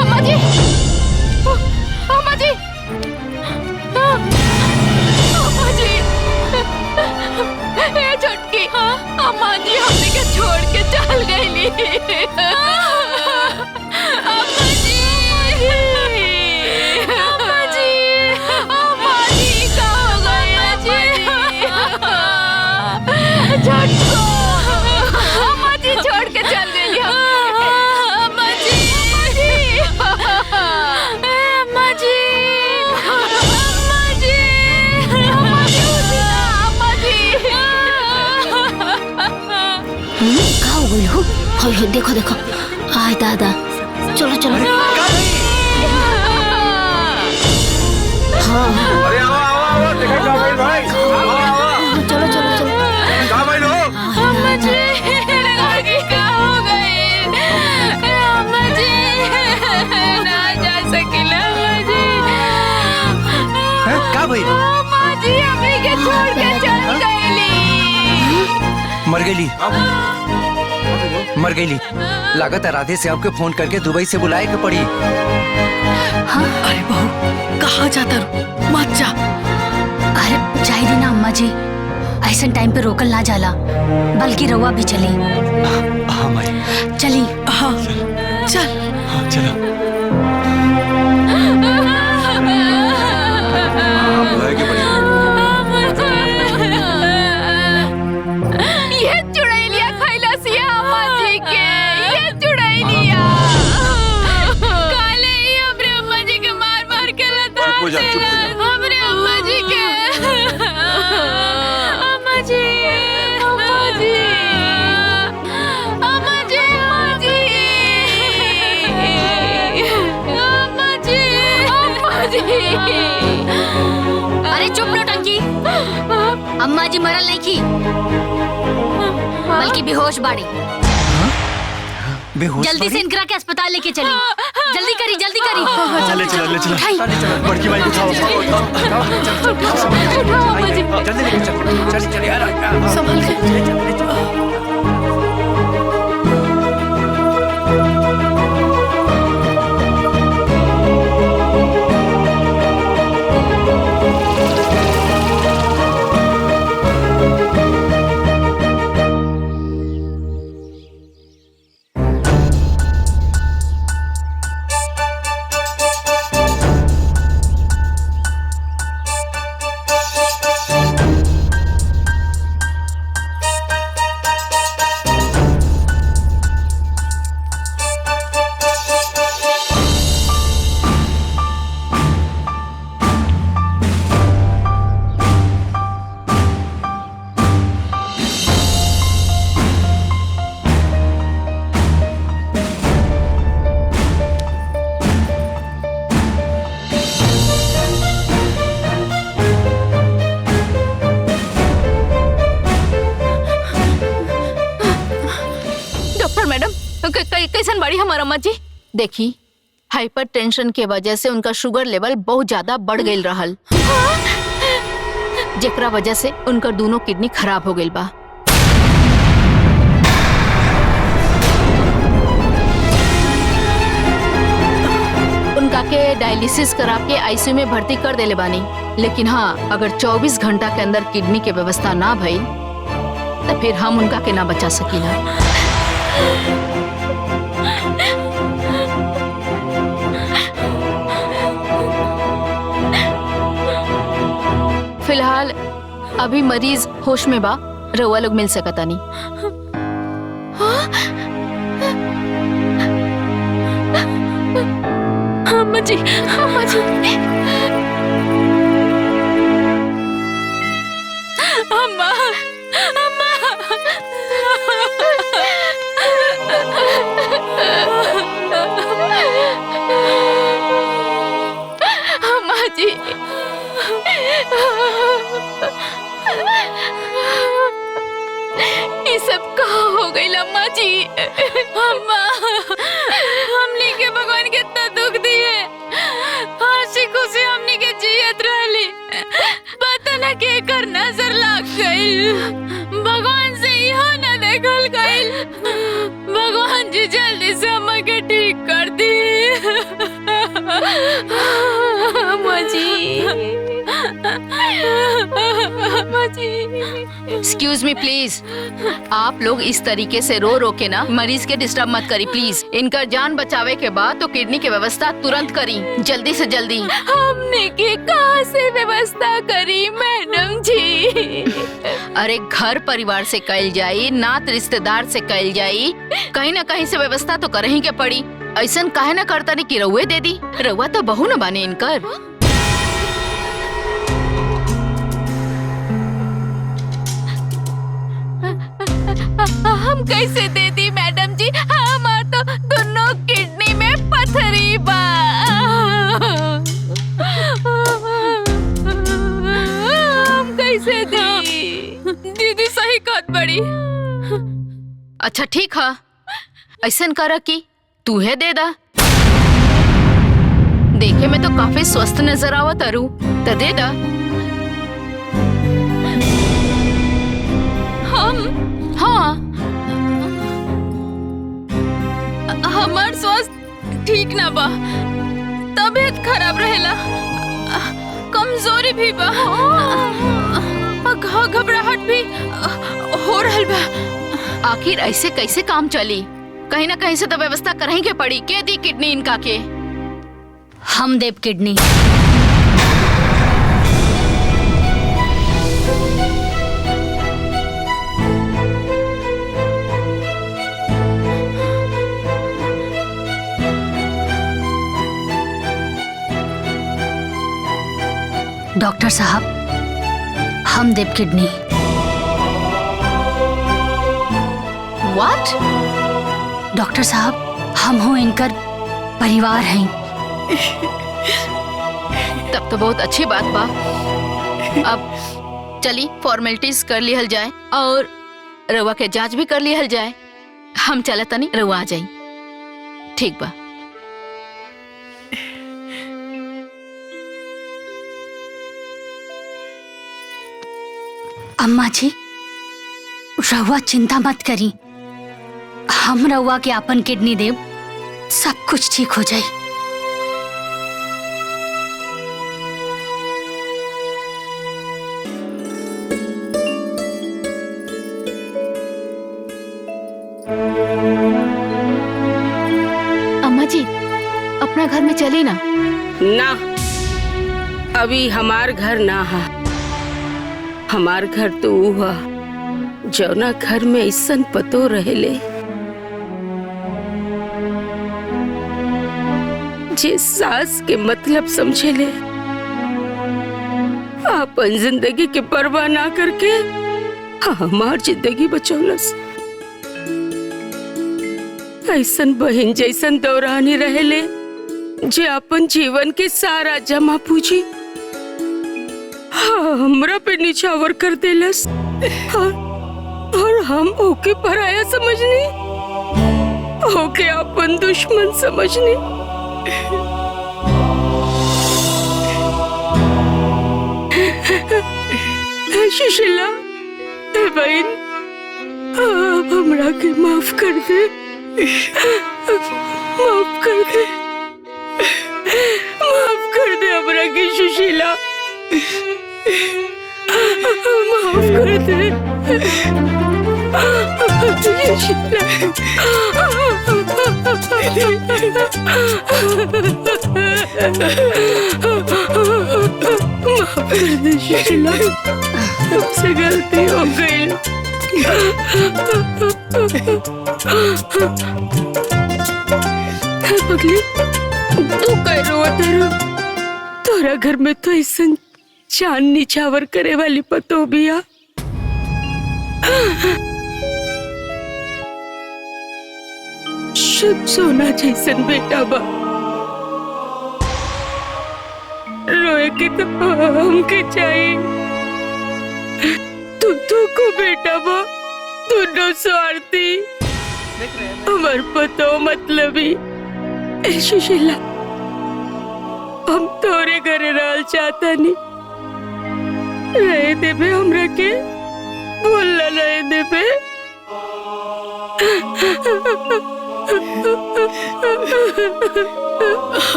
अम्मा जी, अम्मा जी, अम्मा जी, ए छटकी, अम्मा जी हमने के छोड़ के चल गईली। अम्मा जी, अम्मा जी, अम्मा जी का हो गया जी। छटको, अम्मा जी छोड़ के चल गईली। अम्मा जी, अम्मा जी, अम्मा जी, अम्मा जी, अम्मा जी। का हो गई हो? हो देखो देखो, आय दादा, चलो चलो। हाँ अरे आओ आओ आओ, देखो क्या भाई भाई, आओ आओ चलो चलो चलो। क्या भाई लो? अम्मा जी, लड़की का हो गई। अम्मा जी, ना जा सकिला अम्मा जी। का भाई? अम्मा जी हमें के छोड़ के चल गईली। मर गईली, मर गईली। लागत है राधे से आपके फोन करके दुबई से बुलाए के पड़ी। हाँ? अरे बहू, कहाँ जाता रू? मत जा। अरे जाई दी ना अम्मा जी, ऐसा टाइम पे रोकल ना जाला, बल्कि रवा भी चली। हाँ माई, चली। हाँ चल। हाँ चलो। बुलाए के पड़ी। ये चुड़ैलिया खैला सिया अम्मा जी के, ये चुड़ैलिया। काले ही हमरे अम्मा जी के मार मार के लता चुप हो जा, चुप हो जा। हमरे अम्मा जी के। अम्मा जी, अम्मा जी, अम्मा जी, अम्मा जी, अम्मा जी, अम्मा जी। अरे चुप नौटंकी, अम्मा जी मरल नहीं की, बल्कि बेहोश बाड़ी। बेहोश जल्दी से इनकरा के अस्पताल लेके चली। जल्दी करी, जल्दी करी। ले चलो ले चलो। उठाई। बड़की माई को उठाओ। जल्दी लेके चल, चल चल यार, संभल के। कैसन बड़ी हमारा अम्मा जी? देखी, हाइपर टेंशन के वजह से उनका शुगर लेवल बहुत ज्यादा बढ़ गई रहल, जेकरा वजह से उनका दोनों किडनी खराब हो गई बा। उनका के डायलिसिस करा के आईसीयू में भर्ती कर देले बानी, लेकिन हाँ, अगर 24 घंटा के अंदर किडनी के व्यवस्था ना भई तो फिर हम उनका के ना बचा सकीला। फिलहाल अभी मरीज होश में बा, रउआ लोग मिल सकता नहीं। अम्मा जी, अम्मा जी, अम्मा, अम्मा, अम्मा जी, ये सब कहाँ हो गई अम्मा जी? अम्मा, हमने के भगवान कितना दुख दिए, हंसी खुशी हमने के जियत रहली, पता न के कर नजर लग गई, भगवान से यहाँ न देखल गई। भगवान जी जल्दी से अम्मा के ठीक कर दी। अम्मा जी, अम्मा जी। एक्सक्यूज मी प्लीज, आप लोग इस तरीके से रो रो के ना मरीज के डिस्टर्ब मत करी प्लीज। इनका जान बचावे के बाद तो किडनी की व्यवस्था तुरंत करी, जल्दी से जल्दी। हमने के कहाँ से व्यवस्था करी मैडम जी? अरे घर परिवार से कल जाई, नात रिश्तेदार से कल जाई, कहीं ना कहीं से व्यवस्था तो करही के पड़ी। ऐसा काहे ना करता नहीं कि रउए दे दी, रउआ तो बहू न बाने इनकर। हम कैसे दे दी मैडम जी? हमार तो दोनों किडनी में पथरी बा। हम कैसे दी? दीदी सही कहत बड़ी। अच्छा ठीक है, ऐसा करा कि तू है दे दा। देखे में तो काफी स्वस्थ नजर आवत अरु, तो दे दा। हाँ, हमार स्वास्थ्य ठीक ना बा, तबीयत खराब रहेला, कमजोरी भी बा, घबराहट भी हो रहल बा। आखिर ऐसे कैसे काम चली? कहीं ना कहीं से तो व्यवस्था करही के पड़ी। के दी किडनी इनका के? हम देव किडनी। डॉक्टर साहब, हम देव किडनी। व्हाट? डॉक्टर साहब, हम हो इनकर परिवार हैं। तब तो बहुत अच्छी बात बा। अब चली फॉर्मेलिटीज कर लिहल जाए और रउआ के जांच भी कर लिहल जाए। हम चलत तनी, रउआ आ जाई। ठीक बा। अम्मा जी, रउआ चिंता मत करी, हम रउआ के अपन किडनी देव, सब कुछ ठीक हो जाए। अम्मा जी, अपना घर में चली ना। ना, अभी हमार घर ना है। हमार घर तो हुआ जौना घर में ऐसन पतो रहेले जे सास के मतलब समझेले, अपन जिंदगी के परवाह ना करके हमार जिंदगी बचौलस। ऐसन बहन जैसन दौरानी रहेले जे अपन जीवन के सारा जमा पूंजी हमरा पे निछावर कर देलस, और हम ओके पराया समझनी, ओके अपन दुश्मन समझनी। सुशीला बहन, आप हमरा के माफ कर दे, माफ कर दे, माफ कर दे हमरा के सुशीला, माफ कर दे सुशीला। माफ कर दे सुशीला, हमसे गलती हो गई। पगली, तू कह रो तेरा, तोरा घर में तो ऐसा चांद निछावर करे वाली पतो बिया। शुभ सोना जैसन बेटा बा, रोए के तो हमके चाहिए। तू को बेटा बा, दोनों स्वार्थी, हमार पतो मतलबी। ए सुशीला, हम तोरे घरे रहल चाहता नहीं, रहे देबे हमरा के, बोलना रहे देबे।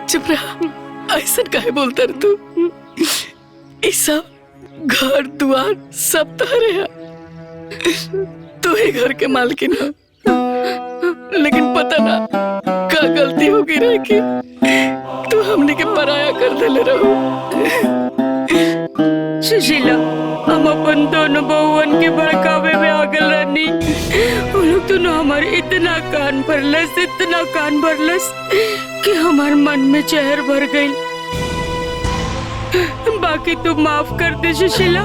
चुप रहा, ऐसा काहे बोलता रे तू? सब घर द्वार सब तारे है, तू ही घर के मालकिन हो, लेकिन पता ना का गलती हो गई रही कि तू हमने के पराया कर देले रहो। सुशीला, हम अपन दोनों बहुवन के भड़कावे में आगल रहनी, वो लोग दोनों हमारे इतना कान भरलस कि हमारे मन में जहर भर गई। बाकी तू माफ कर दे सुशीला,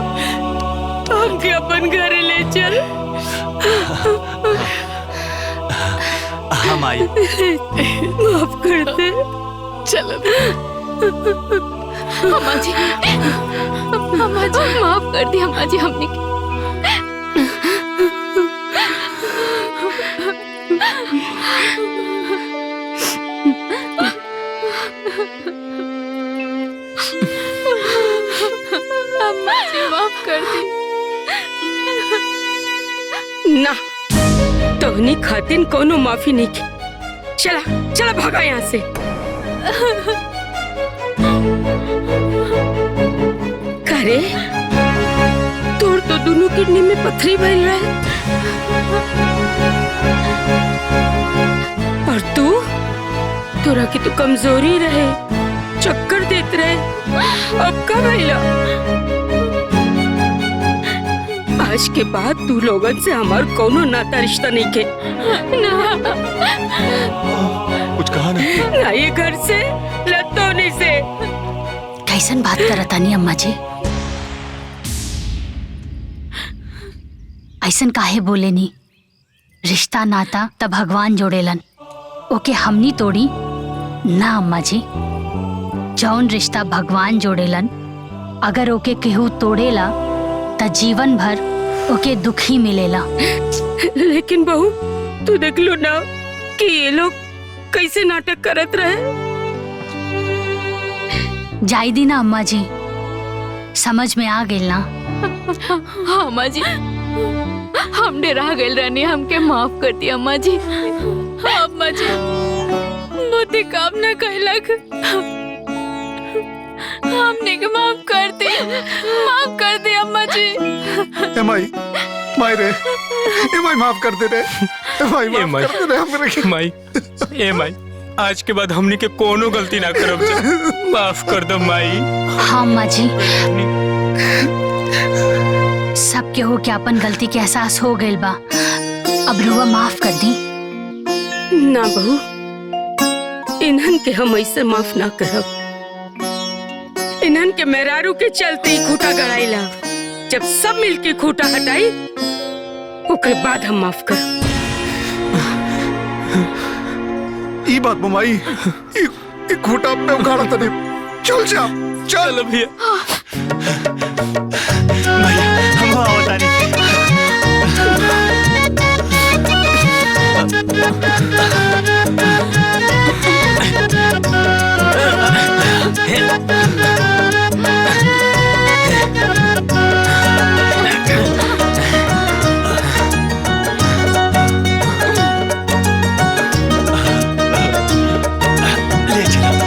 हमके अपन घरे ले चल। हम आई, माफ कर दे। चल अम्मा जी, माफ कर दी अम्मा जी हमने की। अम्मा जी माफ कर दी। ना, तोहनी खातिन कोनो माफी नहीं की। चला भागा यहाँ से। करे तोर तो दोनों किडनी में पथरी भइल रहे, और तोरा की तो कमजोरी रहे, चक्कर देते रहे, अब कब भइला? आज के बाद तू लोगन से हमार कोनो नाता रिश्ता नहीं के ना। कुछ कहा ना ये घर से लतोनी से। कैसन बात करत तानी अम्मा जी? ऐसन काहे बोले नी? रिश्ता नाता तब भगवान जोड़ेलन, ओके हमनी तोड़ी ना अम्मा जी। जौन रिश्ता भगवान जोड़ेलन, अगर ओके केहू तोड़ेला त जीवन भर ओके दुख ही मिलेला। लेकिन बहू, तू देख लो ना कि ये लोग कैसे नाटक करत रहे। जाई दी ना अम्मा जी, समझ में आ गेल ना। हाँ अम्मा जी, हम डरा गए रहनी, हमके माफ कर दी अम्मा जी। हाँ अम्मा जी, मोती काम न कहलक, हमने के माफ कर दी अम्मा जी। माई रे, माई माफ कर दे रे, माई माफ कर दे रे हमरे के। माई, आज के बाद हमनी के कोनो गलती ना करब, माफ कर दो माई। हाँ अम्मा जी, सब के हो के अपन गलती के एहसास हो गइल बा, अब रुआ माफ कर दी ना। बहू, इन्हन के हम ऐसे माफ ना करब। इन्हन के मेहरारू के चलते ही खूटा गड़ाइला, जब सब मिलके खूटा हटाई ओकरे बाद हम माफ कर। ई बात ममाई, ई खूटा पे उखाड़ा तने। चल जा, चल भैया। भैया हम आवता नहीं। ले चलो।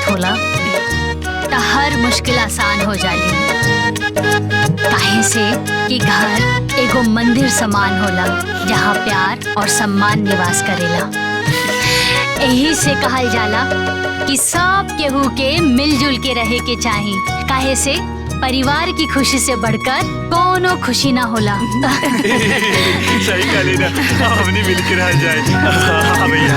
साथ होला तो हर मुश्किल आसान हो जाएगी। काहे से कि घर एगो मंदिर समान होला जहाँ प्यार और सम्मान निवास करेला। यही से कहल जाला कि सब केहू के मिलजुल के रहे के चाही। काहे से परिवार की खुशी से बढ़कर कोनो खुशी ना होला। सही कहली ना, हमनी मिलकर रह जाए। हाँ भैया।